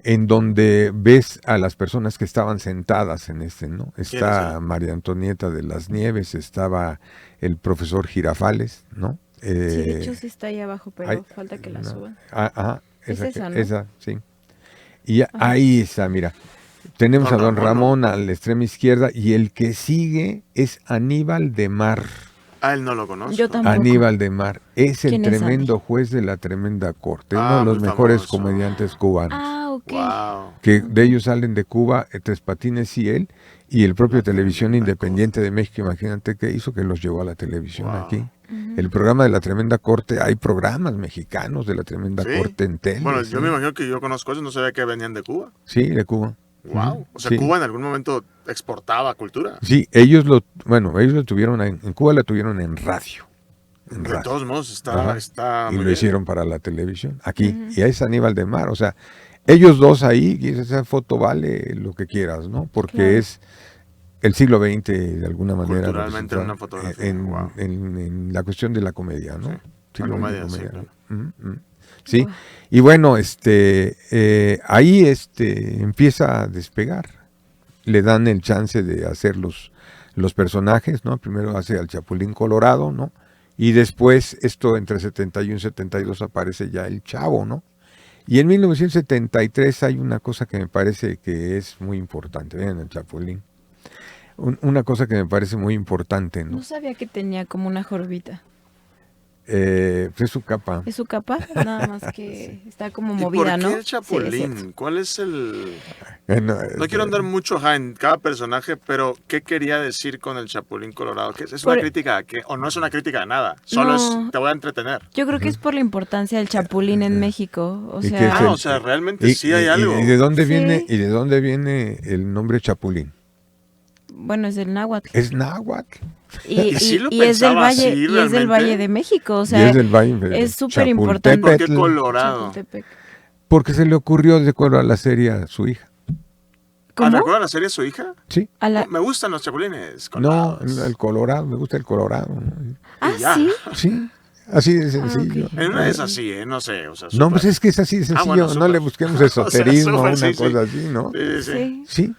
en donde ves a las personas que estaban sentadas en ¿no? Está María Antonieta de las Nieves, estaba el profesor Girafales, ¿no? Sí, de hecho sí está ahí abajo, pero falta que la suban. Esa, sí. Y ahí está, mira. Tenemos a don Ramón a la extrema izquierda, y el que sigue es Aníbal de Mar. Él no lo conozco. Yo tampoco. Aníbal de Mar es el tremendo juez de la tremenda corte, uno de los mejores comediantes cubanos. Ok. Wow. Que de ellos salen de Cuba Tres Patines y él, y el propio Televisión Independiente de México. Imagínate qué hizo, que los llevó a la televisión aquí. El programa de la Tremenda Corte, hay programas mexicanos de la Tremenda Corte en tele. Bueno, yo me imagino que yo conozco eso, no sabía que venían de Cuba. Sí, de Cuba. Wow. O sea, Cuba en algún momento exportaba cultura. Sí, ellos lo tuvieron en Cuba, lo tuvieron en radio. De todos modos está y lo hicieron para la televisión aquí. Y es Aníbal de Mar, o sea, ellos dos ahí, y esa foto vale lo que quieras, ¿no? Porque es el siglo XX de alguna manera. Culturalmente una fotografía. En la cuestión de la comedia, ¿no? Sí, la comedia, sí, claro. Sí, y bueno, ahí empieza a despegar. Le dan el chance de hacer los personajes, ¿no? Primero hace al Chapulín Colorado, ¿no? Y después, esto entre 71 y 72, aparece ya el Chavo, ¿no? Y en 1973 hay una cosa que me parece que es muy importante. Vean el Chapulín. Una cosa que me parece muy importante, ¿no? No sabía que tenía como una jorbita. Es su capa. ¿Es su capa? Nada más que está como movida, ¿no? ¿Por qué el Chapulín? Sí, ¿Cuál es el...? No quiero andar mucho en cada personaje, pero ¿qué quería decir con el Chapulín Colorado? ¿Es una crítica a qué? ¿O no es una crítica a nada? Solo te voy a entretener. Yo creo que es por la importancia del Chapulín en México. O sea, o sea, realmente sí hay algo. ¿Y de dónde viene, el nombre Chapulín? Bueno, es del náhuatl. ¿Es náhuatl? Y es del Valle, así, y es del Valle de México, o sea, es súper importante. ¿Por qué Colorado? Porque se le ocurrió de acuerdo a la serie a su hija. ¿Cómo? ¿De acuerdo a la serie a su hija? Sí. Me gustan los chapulines colorados. No, el colorado, me gusta el colorado. ¿Sí? Sí, así de sencillo. Okay. No es así, no sé. O sea, no, pues es que es así de sencillo, no le busquemos esoterismo o una cosa así, ¿no? Sí.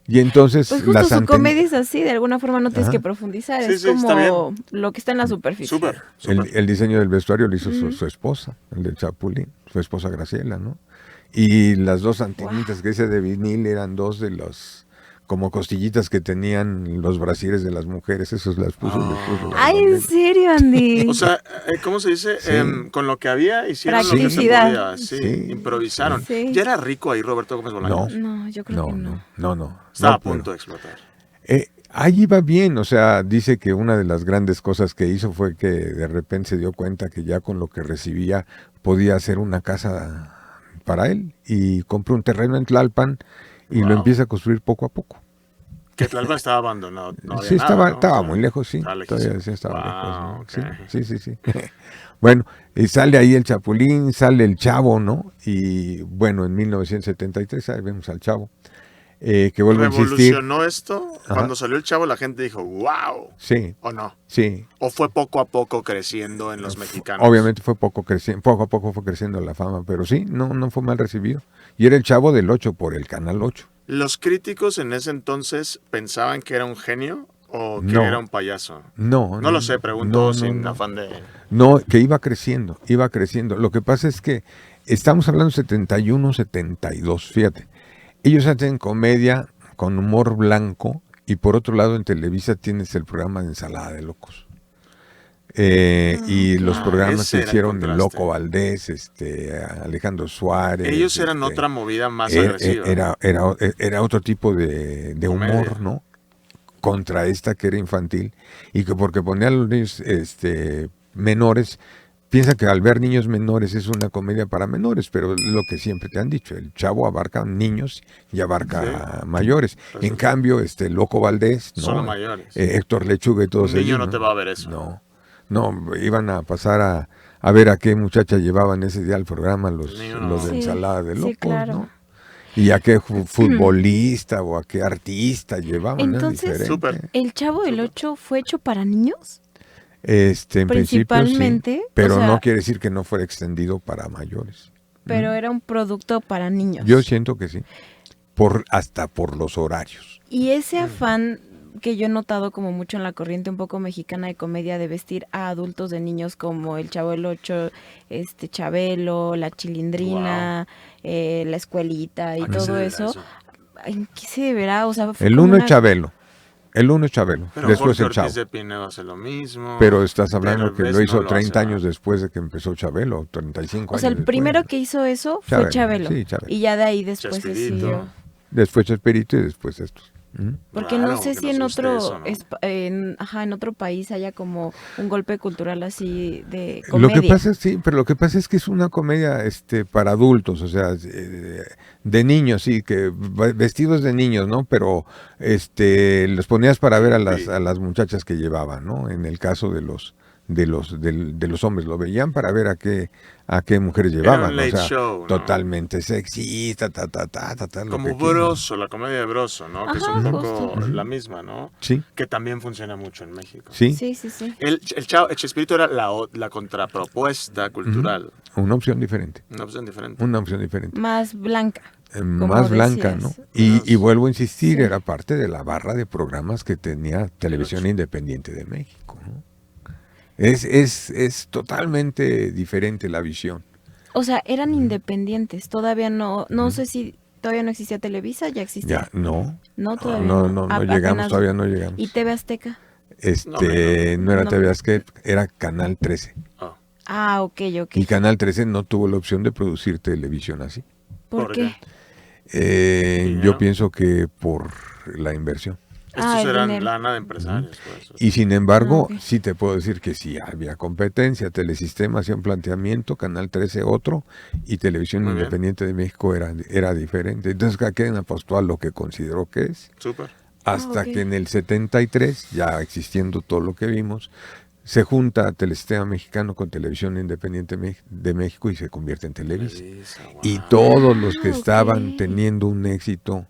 Y entonces pues justo su comedia es así, de alguna forma no tienes que profundizar, sí, es como lo que está en la superficie. Súper. El diseño del vestuario lo hizo su esposa, el del Chapulín, su esposa Graciela, ¿no? Y las dos antenitas que hice de vinil eran dos de los como costillitas que tenían los brasieres de las mujeres, esos las puso. Ay, ¿en serio, Andy? O sea, ¿cómo se dice? Sí. Con lo que había hicieron lo que se podía. Sí, improvisaron. Sí. ¿Ya era rico ahí Roberto Gómez Bolaños? No, yo creo que no. No. Estaba a punto de explotar. Ahí iba bien, o sea, dice que una de las grandes cosas que hizo fue que de repente se dio cuenta que ya con lo que recibía podía hacer una casa para él y compró un terreno en Tlalpan y lo empieza a construir poco a poco. Que Tlalpan estaba abandonado. No había sí, nada, estaba muy lejos, sí. Todavía sí estaba lejos. ¿No? Okay. Sí. Bueno, y sale ahí el Chapulín, sale el Chavo, ¿no? Y bueno, en 1973, ahí vemos al Chavo. Que vuelvo a insistir. ¿Revolucionó esto? Cuando salió el Chavo la gente dijo, wow. Sí. ¿O no? Sí. ¿O fue poco a poco creciendo en los mexicanos? Obviamente fue poco a poco fue creciendo la fama, pero sí, no fue mal recibido. Y era el Chavo del 8 por el Canal 8. ¿Los críticos en ese entonces pensaban que era un genio o que era un payaso? No lo sé, pregunto sin afán de... No, que iba creciendo. Lo que pasa es que estamos hablando 71, 72, fíjate. Ellos hacen comedia con humor blanco y por otro lado en Televisa tienes el programa de Ensalada de Locos. Y los programas se hicieron de Loco Valdés, Alejandro Suárez. Ellos eran otra movida más agresiva. Era otro tipo de humor, ¿no? Contra esta que era infantil y que porque ponía a los niños menores. Piensa que al ver niños menores es una comedia para menores, pero lo que siempre te han dicho, el Chavo abarca niños y abarca mayores. En cambio, Loco Valdés, ¿no? Solo mayores. Héctor Lechuga y todos ellos. Un niño no te va a ver eso. No, iban a pasar a ver a qué muchacha llevaban ese día al programa los de Ensalada de Locos, claro. ¿no? Y a qué futbolista o a qué artista llevaban. Entonces, ¿el Chavo del 8 fue hecho para niños? En principalmente, principio sí, pero no quiere decir que no fuera extendido para mayores. Pero era un producto para niños. Yo siento que sí, hasta por los horarios. Y ese afán que yo he notado como mucho en la corriente un poco mexicana de comedia de vestir a adultos de niños como el Chavo del 8, Chabelo, la Chilindrina, la escuelita y todo eso. ¿En qué se deberá? O sea, el uno es Chabelo. El uno es Chabelo, pero después Jorge el Chavo. Ortiz de Pinedo hace lo mismo. Pero estás hablando que lo hizo 30 años después de que empezó Chabelo, 35 años. O sea, el primero que hizo eso fue Chabelo. Sí, Chabelo. Y ya de ahí después se siguió. Después Chespirito y después estos. Porque no sé si en otro en otro país haya como un golpe cultural así de comedia. Lo que pasa es que es una comedia para adultos, o sea, de niños, sí, que vestidos de niños, ¿no? Pero los ponías para ver a las muchachas que llevaban, ¿no? En el caso de los hombres lo veían para ver a qué mujeres llevaban, o sea, show, ¿no? Totalmente sexista, como Broso, la comedia de Broso, ¿no? Ajá, que es un poco la misma, ¿no? Sí. Que también funciona mucho en México. Sí. El Chespirito era la contrapropuesta cultural. Una opción diferente. Más blanca. Más blanca, ¿no? Y vuelvo a insistir, era parte de la barra de programas que tenía Televisión Independiente de México, ¿no? Es totalmente diferente la visión. O sea, eran independientes, todavía no sé si todavía no existía Televisa, ya existía. Ya, no. No, todavía no llegamos, todavía no llegamos. ¿Y TV Azteca? No era TV Azteca, era Canal 13. Ah, ok. Y Canal 13 no tuvo la opción de producir televisión así. ¿Por qué? Yo pienso que por la inversión. Estos eran lana de empresarios. Y sin embargo, sí te puedo decir que sí había competencia. Telesistema hacía un planteamiento, Canal 13 otro, y Televisión Independiente de México era diferente. Entonces cada quien apostó a lo que consideró que es. Súper. Hasta que en el 73, ya existiendo todo lo que vimos, se junta Telesistema Mexicano con Televisión Independiente de México y se convierte en Televisa. Y todos los que estaban teniendo un éxito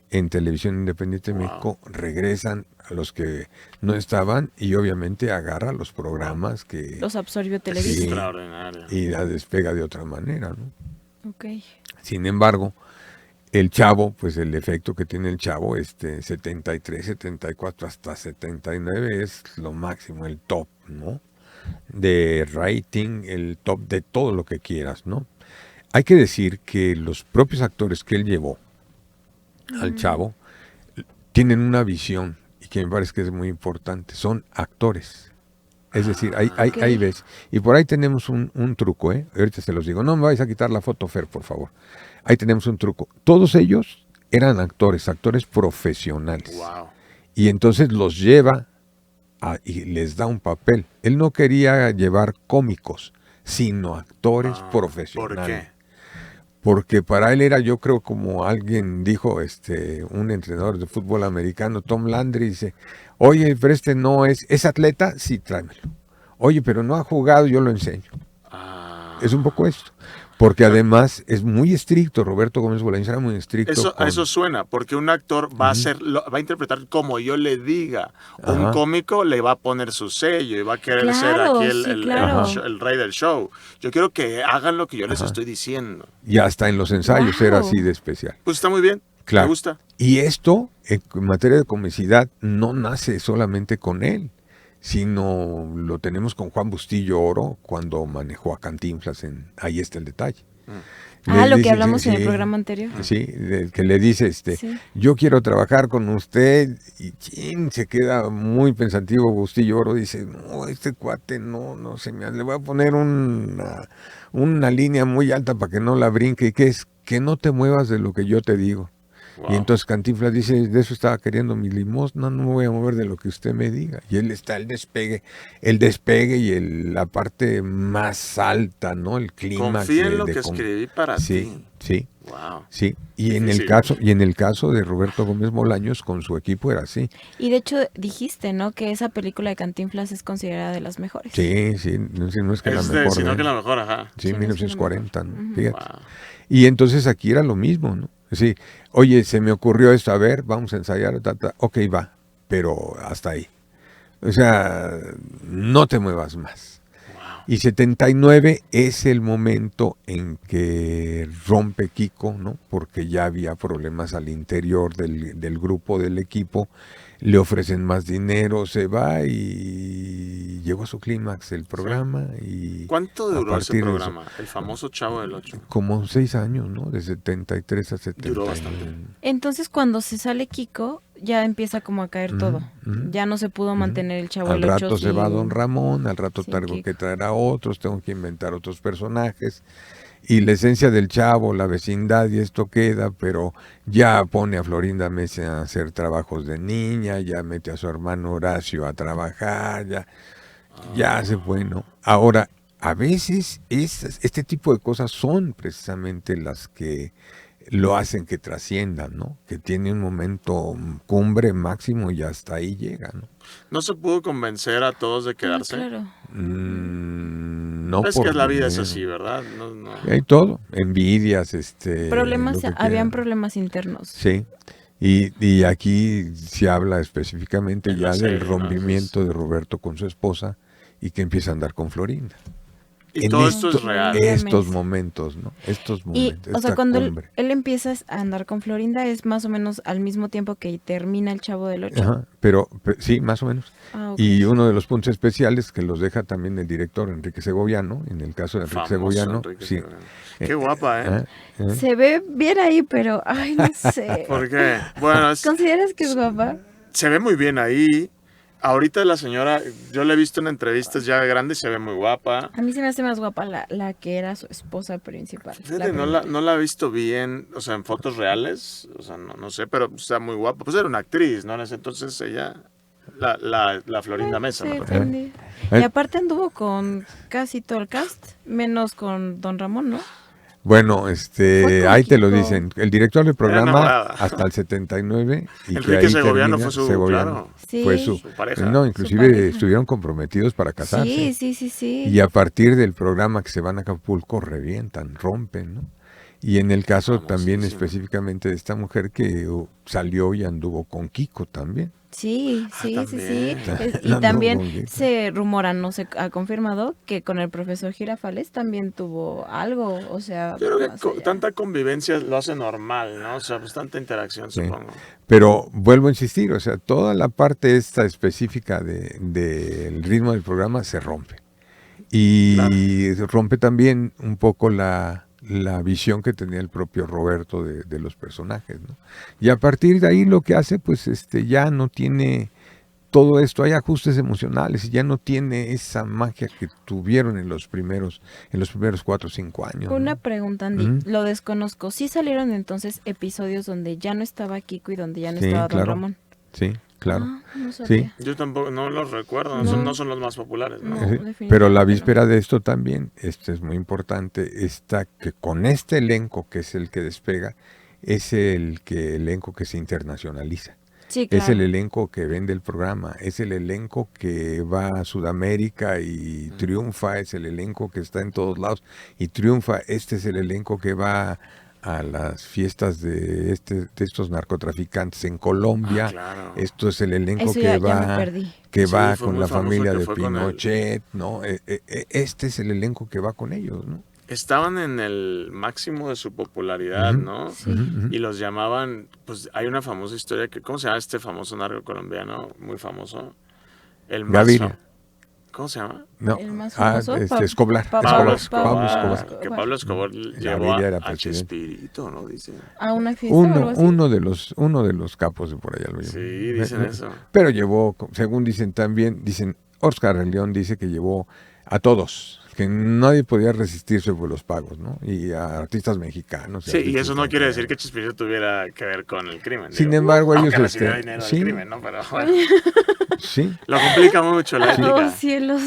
en Televisión Independiente de México regresan a los que no estaban y obviamente agarra los programas que los absorbió Televisa. Extraordinario. Y la despega de otra manera, ¿no? Okay. Sin embargo, El Chavo, pues el efecto que tiene el Chavo, 73, 74 hasta 79 es lo máximo, el top, ¿no? De rating, el top de todo lo que quieras, ¿no? Hay que decir que los propios actores que él llevó al Chavo tienen una visión y que me parece que es muy importante. Son actores. Es decir, ahí ves. Y por ahí tenemos un truco, ¿eh? Ahorita se los digo. No me vais a quitar la foto, Fer, por favor. Ahí tenemos un truco. Todos ellos eran actores profesionales. Wow. Y entonces los lleva y les da un papel. Él no quería llevar cómicos, sino actores profesionales. ¿Por qué? Porque para él era, yo creo, como alguien dijo, un entrenador de fútbol americano, Tom Landry, dice, oye, pero no es atleta, sí, tráemelo. Oye, pero no ha jugado, yo lo enseño. Es un poco esto. Porque además es muy estricto, Roberto Gómez Bolaños era muy estricto. Eso suena, porque un actor va a interpretar como yo le diga. Un cómico le va a poner su sello y va a querer ser aquí el rey del show. Yo quiero que hagan lo que yo les estoy diciendo. Y hasta en los ensayos era así de especial. Pues está muy bien, claro. Me gusta. Y esto, en materia de comicidad, no nace solamente con él, sino lo tenemos con Juan Bustillo Oro cuando manejó a Cantinflas Ahí está el detalle. Lo que hablamos en el programa anterior. Sí, que le dice, yo quiero trabajar con usted, y se queda muy pensativo Bustillo Oro, dice, no, este cuate no se me le voy a poner una línea muy alta para que no la brinque, y que es que no te muevas de lo que yo te digo. Wow. Y entonces Cantinflas dice, de eso estaba queriendo mi limosna, no me voy a mover de lo que usted me diga. Y él está el despegue y la parte más alta, ¿no? El clímax. Confía en lo que escribí para ti. Sí. Wow. Sí. Y en el caso de Roberto Gómez Bolaños con su equipo era así. Y de hecho dijiste, ¿no? Que esa película de Cantinflas es considerada de las mejores. Sí, no es que la mejor. Sino que la mejor, ajá. Sí, 1940, ¿no? Fíjate. Wow. Y entonces aquí era lo mismo, ¿no? Sí, oye, se me ocurrió esto, a ver, vamos a ensayar, ok, va, pero hasta ahí. O sea, no te muevas más. Wow. Y 79 es el momento en que rompe Kiko, ¿no? Porque ya había problemas al interior del grupo, del equipo, le ofrecen más dinero, se va y llegó a su clímax el programa. Y ¿cuánto duró ese programa? El famoso Chavo del Ocho. Como 6 años, ¿no? De 73 a 70. Duró bastante. Entonces cuando se sale Kiko, ya empieza como a caer todo. Ya no se pudo mantener el Chavo del Ocho. Al rato se va Don Ramón, al rato tengo que traer a otros, tengo que inventar otros personajes. Y la esencia del Chavo, la vecindad y esto queda, pero ya pone a Florinda Mesa a hacer trabajos de niña, ya mete a su hermano Horacio a trabajar, ya se fue, ¿no? Ahora, a veces este tipo de cosas son precisamente las que lo hacen que trasciendan, ¿no? Que tiene un momento cumbre máximo y hasta ahí llega, ¿no? ¿No se pudo convencer a todos de quedarse? Claro. No. Es que la vida es así, ¿verdad? No. Hay todo, envidias, habían problemas internos. Sí. Y aquí se habla específicamente ya del rompimiento de Roberto con su esposa y que empieza a andar con Florinda. Y todo esto es real. Estos momentos, ¿no? Estos momentos. Y, o sea, cuando él empieza a andar con Florinda es más o menos al mismo tiempo que termina el Chavo del Ocho. Ajá, pero sí, más o menos. Okay. Y uno de los puntos especiales que los deja también el director Enrique Segoviano, en el caso de Enrique Segoviano. Sí. Qué guapa, ¿eh? Se ve bien ahí, pero, ay, no sé. ¿Por qué? Bueno, ¿consideras que es guapa? Se ve muy bien ahí. Ahorita la señora, yo la he visto en entrevistas ya grande, se ve muy guapa. A mí se me hace más guapa la que era su esposa principal. Fíjate, no la he visto bien, o sea, en fotos reales, o sea, no sé, pero está muy guapa. Pues era una actriz, ¿no? En ese entonces ella, la Florinda Mesa. Sí, ¿no? Y aparte anduvo con casi todo el cast, menos con Don Ramón, ¿no? Bueno, ahí te lo dicen. El director del programa hasta el 79 y Enrique que ahí Segoviano termina, fue su, Segoviano, claro. Sí. fue su pareja. No, inclusive estuvieron comprometidos para casarse. Sí. Y a partir del programa que se van a Acapulco revientan, rompen, ¿no? Y en el caso también específicamente de esta mujer que salió y anduvo con Kiko también. Sí. Y No, también se rumora, no se ha confirmado, que con el profesor Girafales también tuvo algo, o sea... Yo creo que tanta convivencia lo hace normal, ¿no? O sea, pues tanta interacción, Sí. supongo. Pero vuelvo a insistir, o sea, toda la parte esta específica del ritmo del programa se rompe. Y rompe también un poco la visión que tenía el propio Roberto de los personajes, ¿no? Y a partir de ahí lo que hace, pues ya no tiene todo esto, hay ajustes emocionales y ya no tiene esa magia que tuvieron en los primeros 4 o 5 años. Una ¿no? pregunta, Andy, lo desconozco. ¿Sí salieron entonces episodios donde ya no estaba Kiko y donde ya no estaba Don Ramón? Sí, claro. No sabía. Yo tampoco, no los recuerdo, no son los más populares, ¿no? Pero la víspera de esto también, esto es muy importante, está que con este elenco, que es el que despega, es el elenco que se internacionaliza. Sí, claro. Es el elenco que vende el programa, es el elenco que va a Sudamérica y triunfa, es el elenco que está en todos lados y triunfa. Este es el elenco que va a las fiestas de estos narcotraficantes en Colombia. Claro. Esto es el elenco Eso que va Sí, con la familia de Pinochet, con ¿no? Este es el elenco que va con ellos, ¿no? Estaban en el máximo de su popularidad, ¿no? Sí. Y los llamaban, pues hay una famosa historia que, ¿cómo se llama este famoso narco colombiano muy famoso? El Gaviria. ¿Cómo se llama? No. El más famoso, Escobar. Pablo Escobar. Que Pablo Escobar llevó a Chespirito, ¿no? Dice. A una fiesta o algo así. Uno de los capos de por allá lo llevó. Sí, dicen eso. Pero llevó, según dicen también, Óscar León dice que llevó a todos, que nadie podía resistirse por los pagos, ¿no? Y a artistas mexicanos. Sí, y eso no quiere decir que Chespirito tuviera que ver con el crimen. Sin embargo, ellos... recibió dinero del crimen, ¿no? Pero bueno, sí. lo complica mucho la ética. ¡Oh, cielos!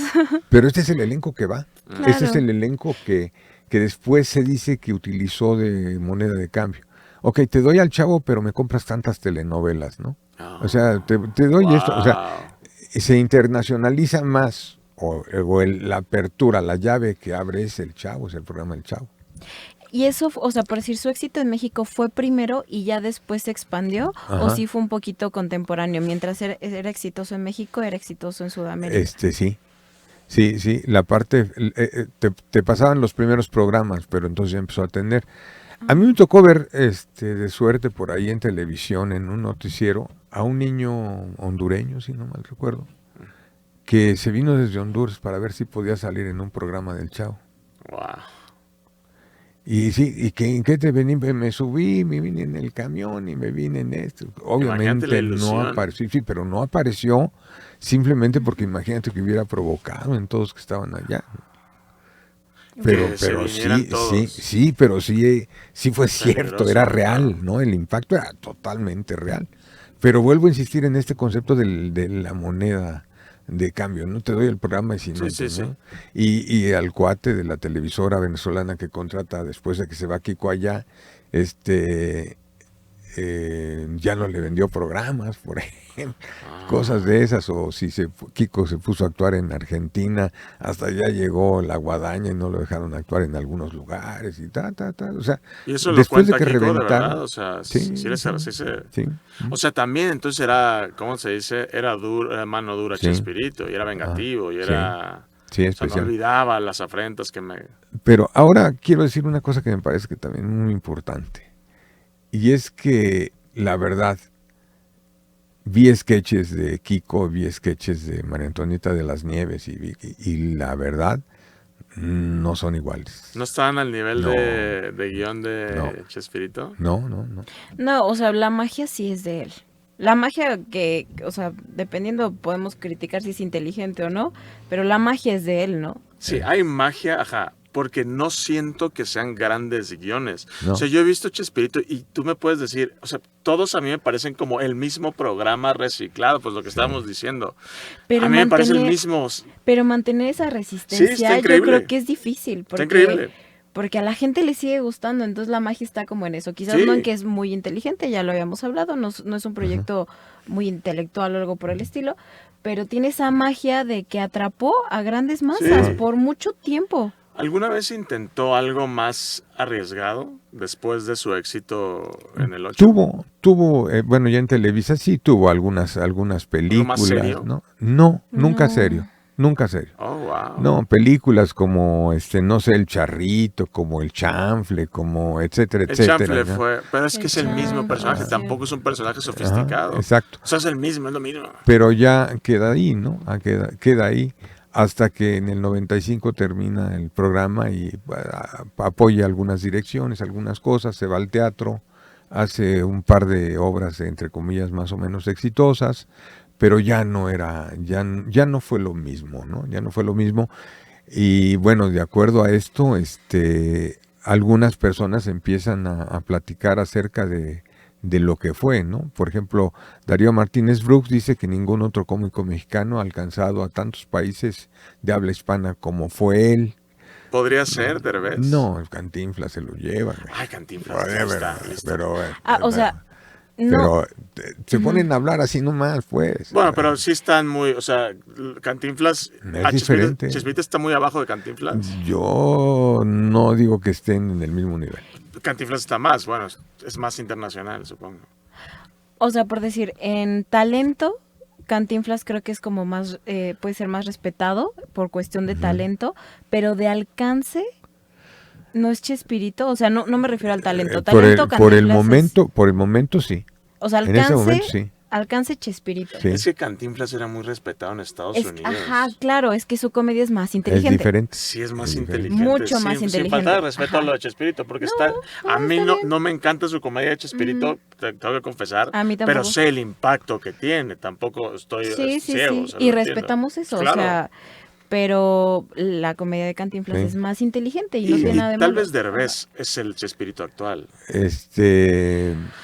Pero este es el elenco que va. Claro. Este es el elenco que después se dice que utilizó de moneda de cambio. Ok, te doy al chavo, pero me compras tantas telenovelas, ¿no? Oh, o sea, te doy esto. O sea, se internacionaliza más. La apertura, la llave que abre es el Chavo, es el programa del Chavo. Y eso, o sea, por decir, su éxito en México fue primero y ya después se expandió, o sí fue un poquito contemporáneo, mientras era exitoso en México, era exitoso en Sudamérica. Sí, la parte, te pasaban los primeros programas, pero entonces ya empezó a tener. A mí me tocó ver, de suerte por ahí en televisión, en un noticiero, a un niño hondureño, si no mal recuerdo, que se vino desde Honduras para ver si podía salir en un programa del Chavo. Wow. Y sí, ¿y en qué te vení? Me subí, me vine en el camión y me vine en esto. Obviamente no apareció, sí, pero no apareció simplemente porque imagínate que hubiera provocado en todos que estaban allá. Pero sí, pero sí fue cierto, era real, ¿no? El impacto era totalmente real. Pero vuelvo a insistir en este concepto de la moneda de cambio, no te doy el programa y si no, sí. Y al cuate de la televisora venezolana que contrata después de que se va Kiko allá, ya no le vendió programas, por ejemplo, cosas de esas, o si Kiko se puso a actuar en Argentina, hasta allá llegó la guadaña y no lo dejaron actuar en algunos lugares y o sea, y eso después lo de que Kiko, reventaron, ¿de verdad? O sea, sí. O sea, también entonces era, ¿cómo se dice? Era mano dura Chespirito, y era vengativo, y era... Sí, especial. O sea, no olvidaba las afrentas que me... Pero ahora quiero decir una cosa que me parece que también es muy importante. Y es que, la verdad, vi sketches de Kiko, vi sketches de María Antonieta de las Nieves y la verdad, no son iguales. ¿No estaban al nivel de guión de Chespirito? No. No, o sea, la magia sí es de él. La magia que, o sea, dependiendo, podemos criticar si es inteligente o no, pero la magia es de él, ¿no? Sí, hay magia, porque no siento que sean grandes guiones. No. O sea, yo he visto Chespirito y tú me puedes decir, o sea, todos a mí me parecen como el mismo programa reciclado, pues lo que estábamos diciendo. Pero a mí me parece el mismo. Pero mantener esa resistencia, yo creo que es difícil. Está increíble. Porque a la gente le sigue gustando, entonces la magia está como en eso. Quizás no en que es muy inteligente, ya lo habíamos hablado, no es un proyecto muy intelectual o algo por el estilo, pero tiene esa magia de que atrapó a grandes masas por mucho tiempo. ¿Alguna vez intentó algo más arriesgado después de su éxito en el 8? Tuvo, bueno, ya en Televisa sí tuvo algunas películas. ¿Algo más serio? ¿No? No, nunca serio. Nunca serio. Oh, wow. No, películas como, no sé, El Charrito, como El Chanfle, como etcétera, etcétera. El Chanfle ¿no? fue, pero es que es el mismo personaje, tampoco es un personaje sofisticado. Ajá, exacto. O sea, es el mismo, es lo mismo. Pero ya queda ahí, ¿no? Queda ahí hasta que en el 95 termina el programa y apoya algunas direcciones, algunas cosas, se va al teatro, hace un par de obras, entre comillas, más o menos exitosas, pero ya no fue lo mismo, ¿no? Ya no fue lo mismo. Y bueno, de acuerdo a esto, algunas personas empiezan a platicar acerca de lo que fue, ¿no? Por ejemplo, Darío Martínez Brooks dice que ningún otro cómico mexicano ha alcanzado a tantos países de habla hispana como fue él. ¿Podría ser Derbez? No, el Cantinflas se lo lleva. Ay, Cantinflas, está listo. Pero, o sea, no. Pero se ponen a hablar así nomás, pues. Bueno, pero sí están muy, o sea, Cantinflas, es diferente. Chespirito está muy abajo de Cantinflas. Yo no digo que estén en el mismo nivel. Cantinflas está más, bueno, es más internacional, supongo. O sea, por decir, en talento, Cantinflas creo que es como más, puede ser más respetado por cuestión de talento, pero de alcance no es Chespirito, o sea, no me refiero al talento. Por el momento sí. O sea, en ese momento sí. Alcance Chespirito. Sí. Es que Cantinflas era muy respetado en Estados Unidos. Ajá, claro, es que su comedia es más inteligente. Es diferente. Sí, es más inteligente. Mucho más inteligente. Sin falta de respeto a lo de Chespirito, porque a mí no me encanta su comedia de Chespirito, tengo que confesar, a mí tampoco. Pero sé el impacto que tiene, tampoco estoy ciego. O sea, y respetamos eso, claro. O sea, pero la comedia de Cantinflas es más inteligente y no tiene nada de malo. Tal vez Derbez es el Chespirito actual.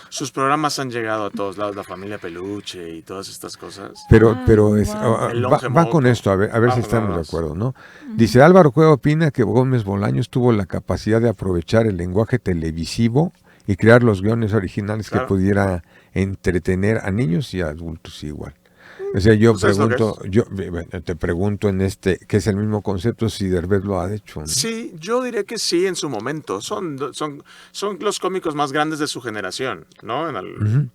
Sus programas han llegado a todos lados, La Familia Peluche y todas estas cosas. Pero va con esto, a ver si estamos de acuerdo, ¿no? Dice Álvaro Cueva opina que Gómez Bolaños tuvo la capacidad de aprovechar el lenguaje televisivo y crear los guiones originales que pudiera entretener a niños y a adultos igual. O sea, te pregunto que es el mismo concepto, si Derbez lo ha hecho, ¿no? Sí, yo diría que sí en su momento. Son los cómicos más grandes de su generación, ¿no?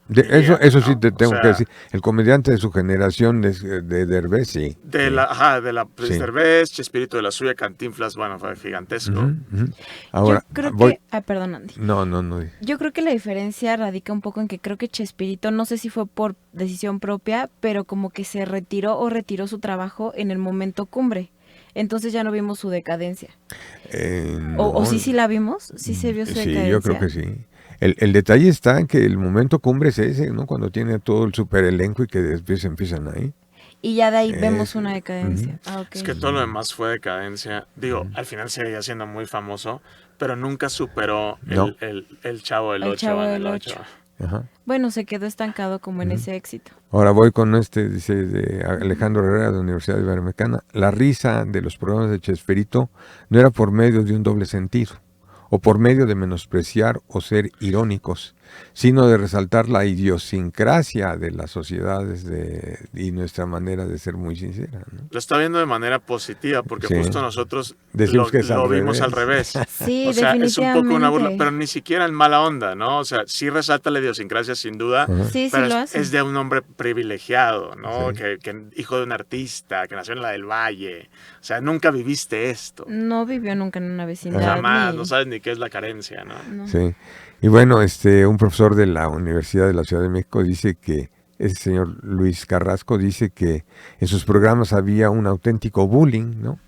Eso sí te tengo que decir. El comediante de su generación de Derbez, sí. Derbez, Chespirito de la suya, Cantinflas, bueno, fue gigantesco. Ahora, yo creo que... perdón, Andy. No. Yo creo que la diferencia radica un poco en que creo que Chespirito, no sé si fue por decisión propia, pero como que se retiró su trabajo en el momento cumbre. Entonces ya no vimos su decadencia. ¿O sí la vimos? Sí se vio su decadencia. Sí, yo creo que sí. El detalle está en que el momento cumbre es ese, ¿no? Cuando tiene todo el super elenco y que después empiezan ahí. Y ya de ahí vemos una decadencia. Okay. Es que todo lo demás fue decadencia. Digo, al final seguía siendo muy famoso, pero nunca superó el Chavo del 8. El Chavo del 8. Ajá. Bueno, se quedó estancado como en ese éxito. Ahora voy con dice de Alejandro Herrera de la Universidad Iberoamericana. La risa de los programas de Chespirito no era por medio de un doble sentido, o por medio de menospreciar o ser irónicos, sino de resaltar la idiosincrasia de las sociedades y nuestra manera de ser muy sincera, ¿no? Lo está viendo de manera positiva, porque justo nosotros lo vimos al revés. Sí, o sea, definitivamente. Es un poco una burla, pero ni siquiera en mala onda, ¿no? O sea, sí resalta la idiosincrasia sin duda, sí, pero lo hace. Es de un hombre privilegiado, ¿no? Sí. Que hijo de un artista, que nació en la del Valle. O sea, nunca viviste esto. No vivió nunca en una vecindad. Jamás, no sabes ni qué es la carencia, ¿no? Sí. Y bueno, un profesor de la Universidad de la Ciudad de México dice que, ese señor Luis Carrasco dice que en sus programas había un auténtico bullying, ¿no?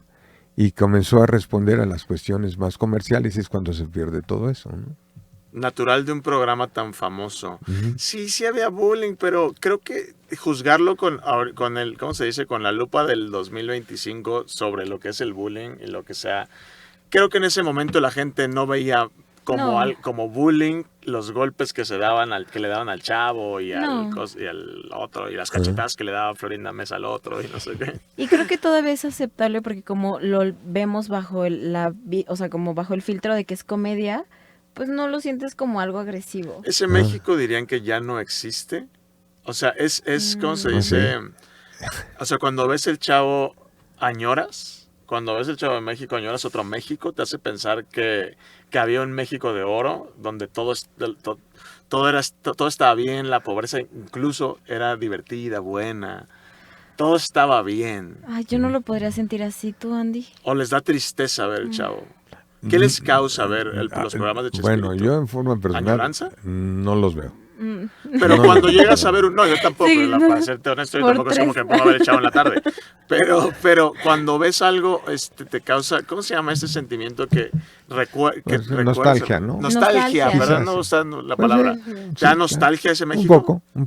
Y comenzó a responder a las cuestiones más comerciales y es cuando se pierde todo eso, ¿no? Natural de un programa tan famoso. Sí había bullying, pero creo que juzgarlo con el, ¿cómo se dice? Con la lupa del 2025 sobre lo que es el bullying y lo que sea. Creo que en ese momento la gente no veía como bullying los golpes que le daban al chavo y al otro, y las cachetadas que le daba Florinda Mesa al otro y no sé qué. Y creo que todavía es aceptable porque como lo vemos bajo como bajo el filtro de que es comedia, pues no lo sientes como algo agresivo. Ese México dirían que ya no existe. O sea, es ¿cómo se dice? O sea, cuando ves el Chavo, añoras Cuando ves el Chavo de México, añoras otro México, te hace pensar que había un México de oro, donde todo estaba bien, la pobreza incluso era divertida, buena. Todo estaba bien. Ay, yo no lo podría sentir así, ¿tú, Andy? ¿O les da tristeza ver el Chavo? ¿Qué les causa ver los programas de Chespirito? Bueno, yo en forma personal ¿Añoranza? no los veo. Pero No, cuando llegas a ver no, yo tampoco, Sí, no. para serte honesto, yo tampoco es como que pongo a ver el Chavo en la tarde. Pero cuando ves algo, te causa, ¿cómo se llama ese sentimiento que Pues, nostalgia, ¿no? Nostalgia, Nostalgia. ¿verdad? Sí, No sí. usando la Pues, palabra. sí, ¿Te da nostalgia ese México? Un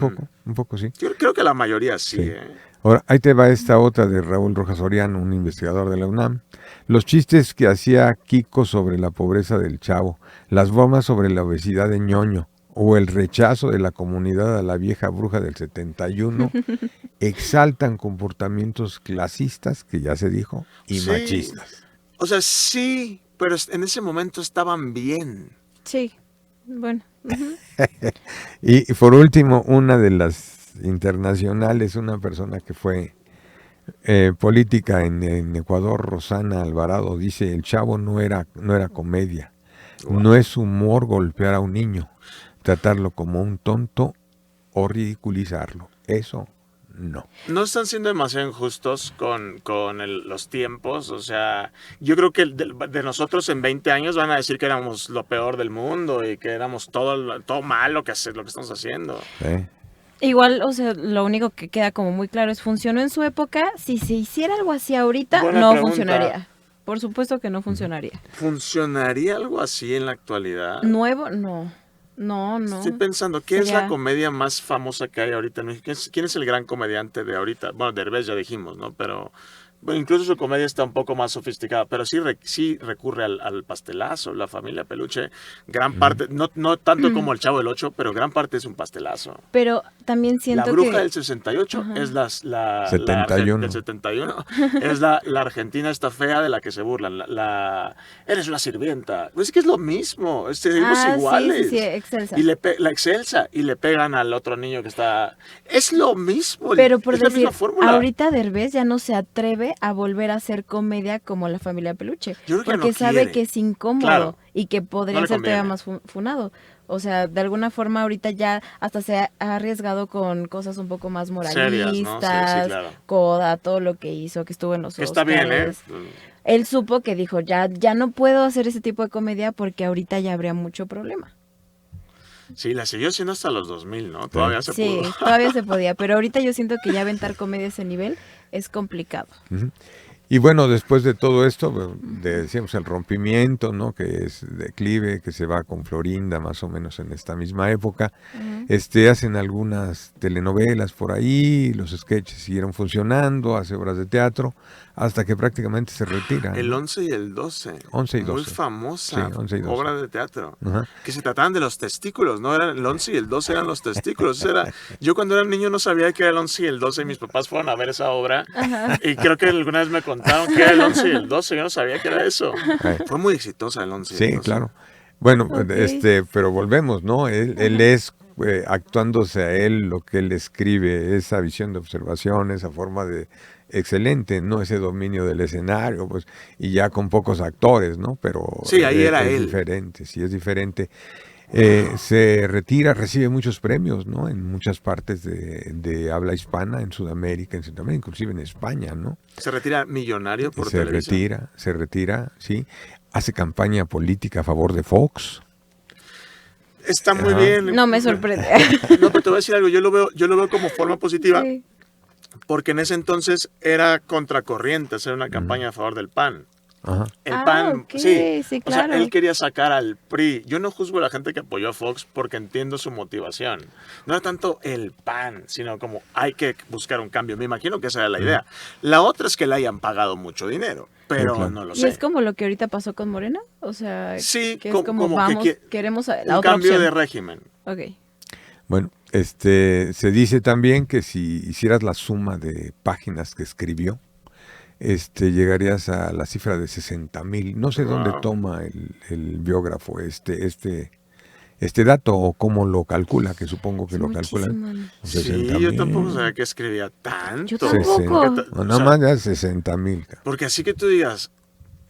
poco, sí. Yo creo que la mayoría sí, Sí. ¿eh? Ahora, ahí te va esta otra de Raúl Rojas Soriano, un investigador de la UNAM. Los chistes que hacía Kiko sobre la pobreza del Chavo, las bromas sobre la obesidad de Ñoño o el rechazo de la comunidad a la vieja bruja del 71 exaltan comportamientos clasistas, que ya se dijo, y Sí. machistas. O sea, sí, pero en ese momento estaban bien. Sí, bueno. Y por último, una de las internacionales, una persona que fue política en Ecuador, Rosana Alvarado, dice: el Chavo no era comedia, no es humor golpear a un niño, tratarlo como un tonto o ridiculizarlo, eso no. No están siendo demasiado injustos con los tiempos. O sea, yo creo que de nosotros en 20 años van a decir que éramos lo peor del mundo y que éramos todo mal lo que estamos haciendo. Igual, o sea, lo único que queda como muy claro es funcionó en su época. Si se hiciera algo así ahorita, Buena no pregunta. funcionaría. Por supuesto que no funcionaría. ¿Funcionaría algo así en la actualidad? Nuevo, no. No. Estoy pensando, ¿qué es Sería- la comedia más famosa que hay ahorita en México? ¿Quién es el gran comediante de ahorita? Bueno, Derbez ya dijimos, ¿no? Pero bueno, incluso su comedia está un poco más sofisticada, pero sí recurre al pastelazo. La familia Peluche, gran parte, no tanto como el Chavo del Ocho, pero gran parte es un pastelazo. Pero también siento La bruja que... del 68 es la 71. del 71 es la argentina esta fea de la que se burlan. Eres una sirvienta. Pues es que es lo mismo. Seguimos iguales. Sí, excelsa. Y la excelsa. Y le pegan al otro niño que está. Es lo mismo. Pero por es la decir, misma fórmula. ahorita Derbez ya no se atreve a volver a hacer comedia como la familia Peluche. Yo creo que porque no sabe quiere. que es incómodo Claro. y que podría No le ser todavía conviene. más funado. O sea, de alguna forma ahorita ya hasta se ha arriesgado con cosas un poco más moralistas, Serias, ¿no? Sí, claro. Coda, todo lo que hizo, que estuvo en los Que está bien, ¿eh? Óscares. Él supo que dijo, ya no puedo hacer ese tipo de comedia porque ahorita ya habría mucho problema. Sí, la siguió haciendo hasta los 2000, ¿no? Todavía se Sí, pudo. todavía se podía, pero ahorita yo siento que ya aventar comedia a ese nivel es complicado. Y bueno, después de todo esto, decíamos el rompimiento, ¿no? Que es declive, que se va con Florinda más o menos en esta misma época. Hacen algunas telenovelas por ahí, los sketches siguieron funcionando, hace obras de teatro, hasta que prácticamente se retira. El ¿no? 11 y el 12. 11 y 12. Muy famosa. Sí, 11 y 12. Obra de teatro. Ajá. Que se trataban de los testículos, ¿no? Eran el 11 y el 12 eran los testículos. Yo cuando era niño no sabía que era el 11 y el 12 y mis papás fueron a ver esa obra. Y creo que alguna vez me contaron que era el 11 y el 12. Yo no sabía que era eso. Fue muy exitosa el 11 y el 12. Sí, claro. Bueno, Ok. pero volvemos, ¿no? Él es actuándose a él lo que él escribe, esa visión de observación, esa forma de excelente, ¿no? Ese dominio del escenario, pues, y ya con pocos actores, ¿no? Pero Sí, ahí era es él. diferente, sí, es diferente. Se retira, recibe muchos premios, ¿no? En muchas partes de habla hispana, en Sudamérica, en Centroamérica, inclusive en España, ¿no? Se retira millonario por Se televisión. retira, sí. Hace campaña política a favor de Fox. Está muy Ajá. bien. No me sorprende. No, pero te voy a decir algo. Yo lo veo como forma positiva. Sí. Porque en ese entonces era contracorriente hacer una campaña a favor del PAN. Ajá. El Ah, PAN, ok, sí. sí, O sea, claro. él quería sacar al PRI. Yo no juzgo a la gente que apoyó a Fox porque entiendo su motivación. No era tanto el PAN, sino como hay que buscar un cambio. Me imagino que esa era la idea. La otra es que le hayan pagado mucho dinero, pero claro. no lo Y sé. es como lo que ahorita pasó con Morena, o sea, Sí, que es como como que vamos, queremos la un otra cambio opción. de régimen. Ok. Bueno, se dice también que si hicieras la suma de páginas que escribió, llegarías a la cifra de 60,000. No sé dónde Wow. toma el biógrafo este este dato o cómo lo calcula, que supongo que lo calculan. Sí, yo tampoco sabía que escribía tanto. Yo tampoco. No más ya 60,000. Porque así que tú digas,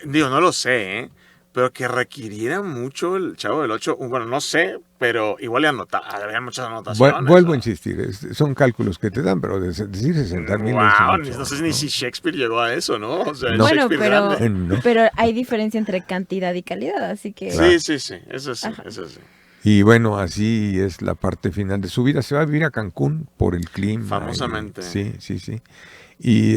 digo, no lo sé, pero que requiriera mucho el Chavo del Ocho, bueno, no sé, pero igual había muchas anotaciones. Vuelvo a insistir, son cálculos que te dan, pero decir 60,000 no sé ni si Shakespeare llegó a eso, ¿no? O sea, no. Bueno, no. pero hay diferencia entre cantidad y calidad, así que... Sí, eso sí. Y bueno, así es la parte final de su vida. Se va a vivir a Cancún por el clima. Famosamente. Sí. Y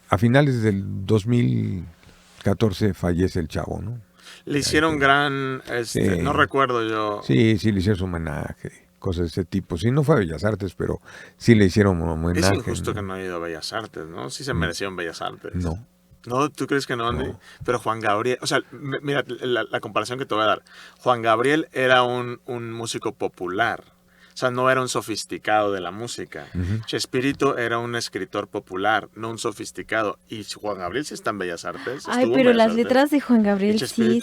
a finales del 2014 fallece el Chavo, ¿no? Le hicieron no recuerdo yo. Sí, le hicieron su homenaje, cosas de ese tipo. Sí, no fue a Bellas Artes, pero sí le hicieron un homenaje. Es injusto que no haya ido a Bellas Artes, ¿no? Sí se merecieron Bellas Artes. No. ¿No? ¿Tú crees que no, Andy? Pero Juan Gabriel, o sea, mira la comparación que te voy a dar. Juan Gabriel era un músico popular. O sea, no era un sofisticado de la música. Chespirito era un escritor popular, no un sofisticado. Y Juan Gabriel sí está en Bellas Artes. Ay, pero las letras de Juan Gabriel sí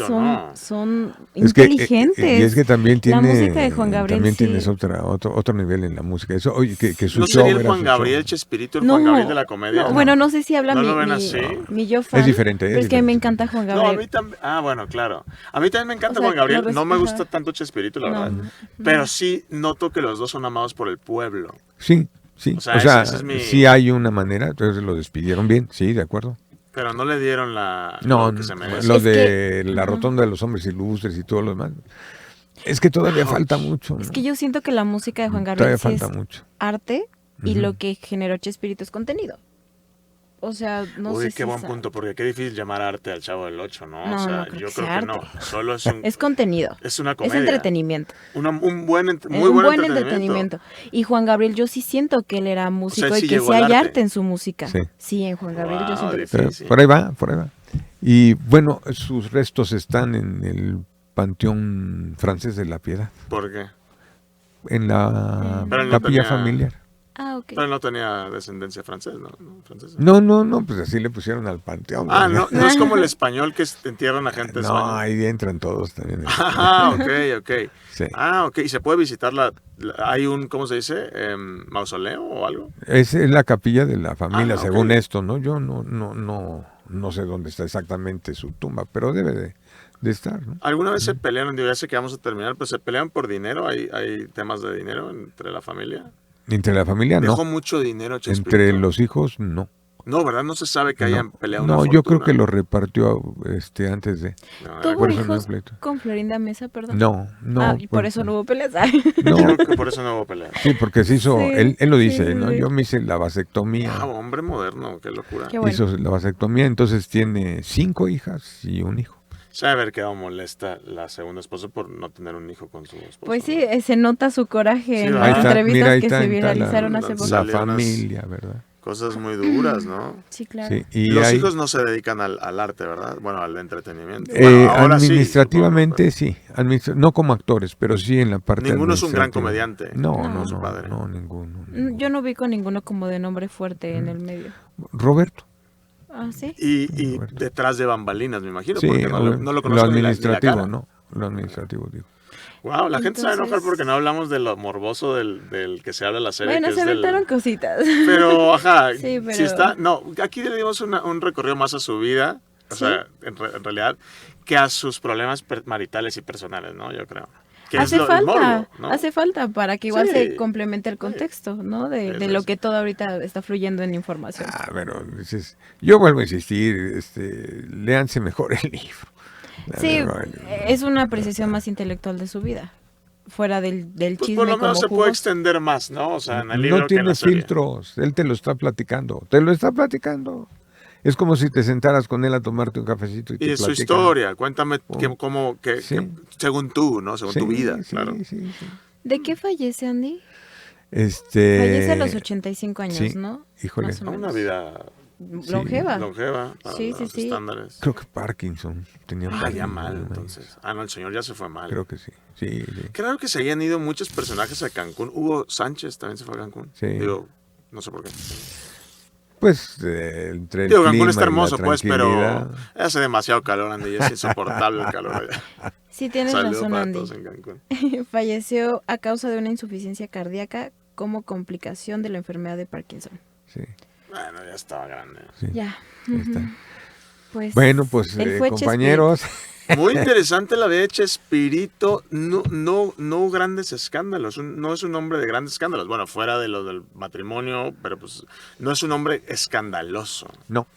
son inteligentes. Y es que también tiene... La música de Juan Gabriel también tienes otro nivel en la música. Eso, oye, que su ¿No sería el Juan Gabriel Chespirito, el Juan Gabriel de la comedia? No, bueno, no sé si habla mi yo fan. Es diferente. Pero es que me encanta Juan Gabriel. No, a mí también. Bueno, claro. A mí también me encanta Juan Gabriel. No me gusta tanto Chespirito, la verdad. Pero sí noto que los dos son amados por el pueblo. Sí. O sea, sí hay una manera, entonces lo despidieron bien, sí, de acuerdo. Pero no le dieron lo que se merece. Lo de la rotonda de los hombres ilustres y todo lo demás. Es que todavía falta mucho, ¿no? Es que yo siento que la música de Juan Gabriel es mucho. arte y lo que generó Chespirito es contenido. O sea, no sé qué buen punto, porque qué difícil llamar arte al Chavo del Ocho, ¿no? No, o sea, no yo creo que no. Solo es es contenido. Es una comedia. Es entretenimiento. Un buen entretenimiento. Y Juan Gabriel, yo sí siento que él era músico y que sí hay arte en su música. Sí, en Juan Gabriel yo siento que sí. Por ahí va. Y bueno, sus restos están en el Panteón Francés de la Piedad. ¿Por qué? En la capilla familiar. Ok. Pero no tenía descendencia francesa, ¿no? No, pues así le pusieron al panteón. No es como el español que entierran a gente. No, ahí entran todos también. Ok. Sí. Ok. ¿Y se puede visitar hay un, ¿cómo se dice? ¿Mausoleo o algo? Es la capilla de la familia, según esto, ¿no? Yo no sé dónde está exactamente su tumba, pero debe de estar, ¿no? ¿Alguna vez se pelearon? Ya sé que vamos a terminar, pero ¿se pelean por dinero? ¿Hay temas de dinero entre la familia? Entre la familia, no. Dejó mucho dinero Chespirito. Entre los hijos, no. No, ¿verdad? No se sabe que hayan peleado No, yo creo que lo repartió antes de... ¿Tuvo hijos con Florinda Mesa, perdón? No. Y por eso no hubo peleas. No. Yo creo que por eso no hubo peleas. Sí, porque se hizo... Él lo dice, ¿no? Yo me hice la vasectomía. Hombre moderno, qué locura. Qué bueno. Hizo la vasectomía, entonces tiene 5 hijas y un hijo. Se debe haber quedado molesta la segunda esposa por no tener un hijo con su esposo. Pues sí, se nota su coraje en las entrevistas que se viralizaron hace poco. La familia, ¿verdad? Cosas muy duras, ¿no? Sí, claro. Sí, y los hijos no se dedican al arte, ¿verdad? Bueno, al entretenimiento. Ahora administrativamente sí. No como actores, pero sí en la parte Ninguno es un gran comediante. No, su padre. No, ninguno. Yo no vi con ninguno como de nombre fuerte en el medio. Roberto. ¿Sí? Y detrás de bambalinas, me imagino, sí, porque no lo conozco. Lo administrativo, ni la cara. ¿no? Lo administrativo, digo. Wow, la gente se va a enojar porque no hablamos de lo morboso del que se habla en la serie. Bueno, que se aventaron cositas. Pero, sí, pero... si está... No, aquí le dimos un recorrido más a su vida, o sea, en realidad, que a sus problemas maritales y personales, ¿no? Yo creo. Hace falta para que igual se complemente el contexto, ¿no? De lo que todo ahorita está fluyendo en información. Pero yo vuelvo a insistir, léanse mejor el libro. Sí, es una apreciación más intelectual de su vida, fuera del chisme. Por lo menos se jugo. puede extender más, ¿no? O sea, en el libro no tiene filtros, él te lo está platicando, Es como si te sentaras con él a tomarte un cafecito y te de su historia, cuéntame cómo, según tú, ¿no? Según tu vida, claro. Sí. ¿De qué fallece, Andy? Fallece a los 85 años, ¿no? Híjole. Una vida... Longeva. Para sí. estándares. Creo que Parkinson tenía. Ya mal, entonces. No, el señor ya se fue mal. Creo que sí. Claro que se hayan ido muchos personajes a Cancún. Hugo Sánchez también se fue a Cancún. Sí. Digo, no sé por qué. pues entre el Digo, clima Cancún está y la hermoso, pues, pero tranquilidad. hace demasiado calor, Andy, y es insoportable el calor allá. Sí, tienes Saludos razón, para Andy. todos en Cancún. Falleció a causa de una insuficiencia cardíaca como complicación de la enfermedad de Parkinson. Sí, Bueno, ya estaba grande. sí, Ya. ya está. Pues, Bueno, pues él fue compañeros, Muy interesante la de Chespirito. No grandes escándalos. No es un hombre de grandes escándalos. Bueno, fuera de lo del matrimonio, pero pues no es un hombre escandaloso. no.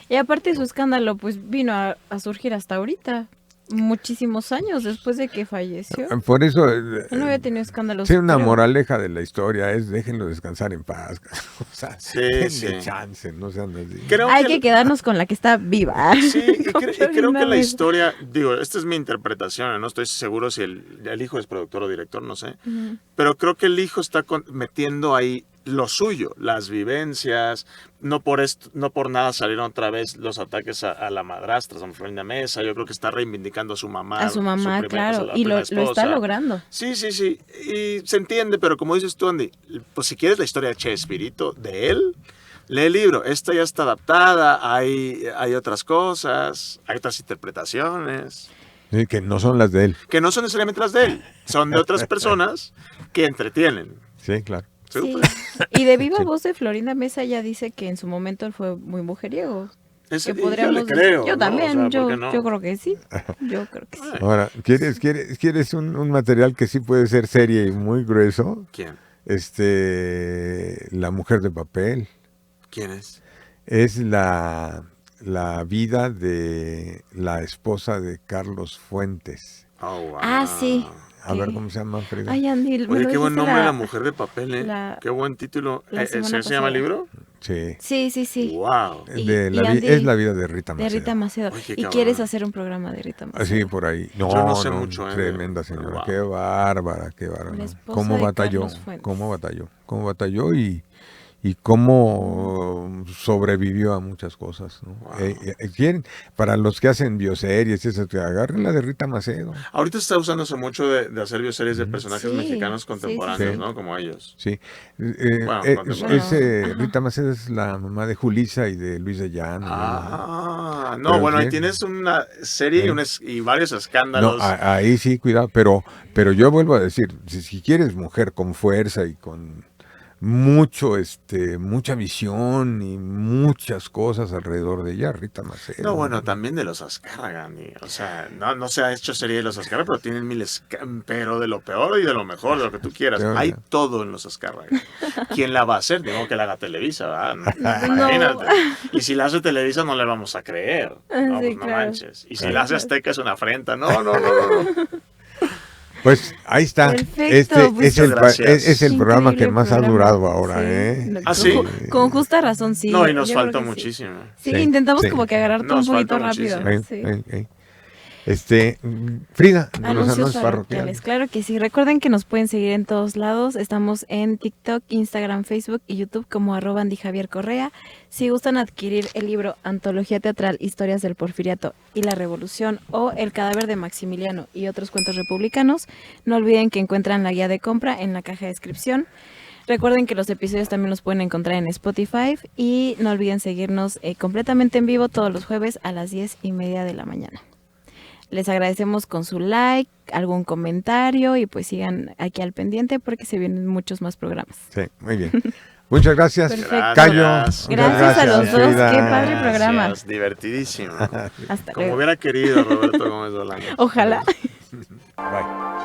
Y aparte su escándalo pues vino a surgir hasta ahorita, muchísimos años después de que falleció. Por eso, Él no había tenido escándalos. sí, una creo. moraleja de la historia es déjenlo descansar en paz. O sea, Sí, denle sí. chance, no sean así. Creo Hay que quedarnos con la que está viva. Sí, y creo que la Florinda Mesa. historia, digo, esta es mi interpretación, no estoy seguro si el hijo es productor o director, no sé, pero creo que el hijo está metiendo ahí lo suyo, las vivencias, no por nada salieron otra vez los ataques a la madrastra, a Florinda Mesa, yo creo que está reivindicando a su mamá. A su mamá, claro, y lo está logrando. Sí, y se entiende, pero como dices tú, Andy, pues si quieres la historia de Chespirito, de él, lee el libro, esta ya está adaptada, hay otras cosas, hay otras interpretaciones, Sí, que no son las de él. que no son necesariamente las de él, son de otras personas que entretienen. Sí, claro. Sí. Y de viva voz de Florinda Mesa ya dice que en su momento él fue muy mujeriego. Que podríamos yo le creo, yo ¿no? también, O sea, ¿por qué no? yo creo que sí. Yo creo que sí. Ahora, ¿quieres un material que sí puede ser serie y muy grueso? ¿Quién? La mujer de papel. ¿Quién es? Es la vida de la esposa de Carlos Fuentes. Oh, wow. Ah, sí. A ver cómo se llama, Frida. Ay, Andy, me Oye, lo qué buen dijiste nombre, La mujer de papel, ¿eh? la- Qué buen título. la semana ¿Se llama el pasada. libro? Sí. Sí. Wow. Y Andy, Es la vida de Rita de Macedo. Rita Macedo. Oye, qué Y cabrón. quieres hacer un programa de Rita Macedo. Así por ahí. No, Yo no sé mucho, tremenda pero señora. wow. Qué bárbara. La esposa Cómo de batalló, Carlos Fuentes. cómo batalló y cómo sobrevivió a muchas cosas, ¿no? Wow. Para los que hacen bioseries, eso, que agarren la de Rita Macedo. Ahorita está usándose mucho de hacer bioseries de personajes Sí, mexicanos contemporáneos, sí. ¿no? Como ellos. Sí. Contemporáneos. Rita Macedo es la mamá de Julissa y de Luis de Llano. Ah, no, Pero bueno, ahí sí. tienes una serie y varios No, escándalos. ahí sí, cuidado, pero yo vuelvo a decir, si quieres mujer con fuerza y con mucha visión y muchas cosas alrededor de ella, Rita Macedo. No, bueno, también de los Azcárraga, o sea, no se ha hecho serie de los Azcárraga, pero tienen pero de lo peor y de lo mejor, de lo que tú quieras. Pero, Hay ya. todo en los Azcárraga. ¿Quién la va a hacer? Digo que la haga Televisa, ¿verdad? No. Imagínate. Y si la hace Televisa no le vamos a creer. No, Sí, pues no claro. manches. Y si la hace Azteca es una afrenta. No. Pues ahí está. Perfecto, pues, Es el programa que increíble más ha programa. durado ahora, Sí. ¿eh? ¿Ah, sí? Con justa razón, sí. No, y nos Yo falta creo que sí. muchísimo. Sí, Sí, intentamos sí. como que agarrar todo un Nos poquito falta rápido. muchísimo. Sí. Frida, de los Anuncios anuncios parroquiales, parroquiales. claro que sí. Recuerden que nos pueden seguir en todos lados. Estamos en TikTok, Instagram, Facebook y YouTube como @AndyJavierCorrea. Si gustan adquirir el libro Antología Teatral, Historias del Porfiriato y la Revolución o El Cadáver de Maximiliano y otros cuentos republicanos, no olviden que encuentran la guía de compra en la caja de descripción. Recuerden que los episodios también los pueden encontrar en Spotify y no olviden seguirnos completamente en vivo todos los jueves a las 10:30 de la mañana. Les agradecemos con su like, algún comentario y pues sigan aquí al pendiente porque se vienen muchos más programas. Sí, muy bien. Muchas gracias, Perfecto. Cayo. Gracias. Muchas Gracias a los dos, Frida. qué padre programa. Gracias, divertidísimo. Hasta Como luego. hubiera querido Roberto Gómez Bolaños. Ojalá. Bye.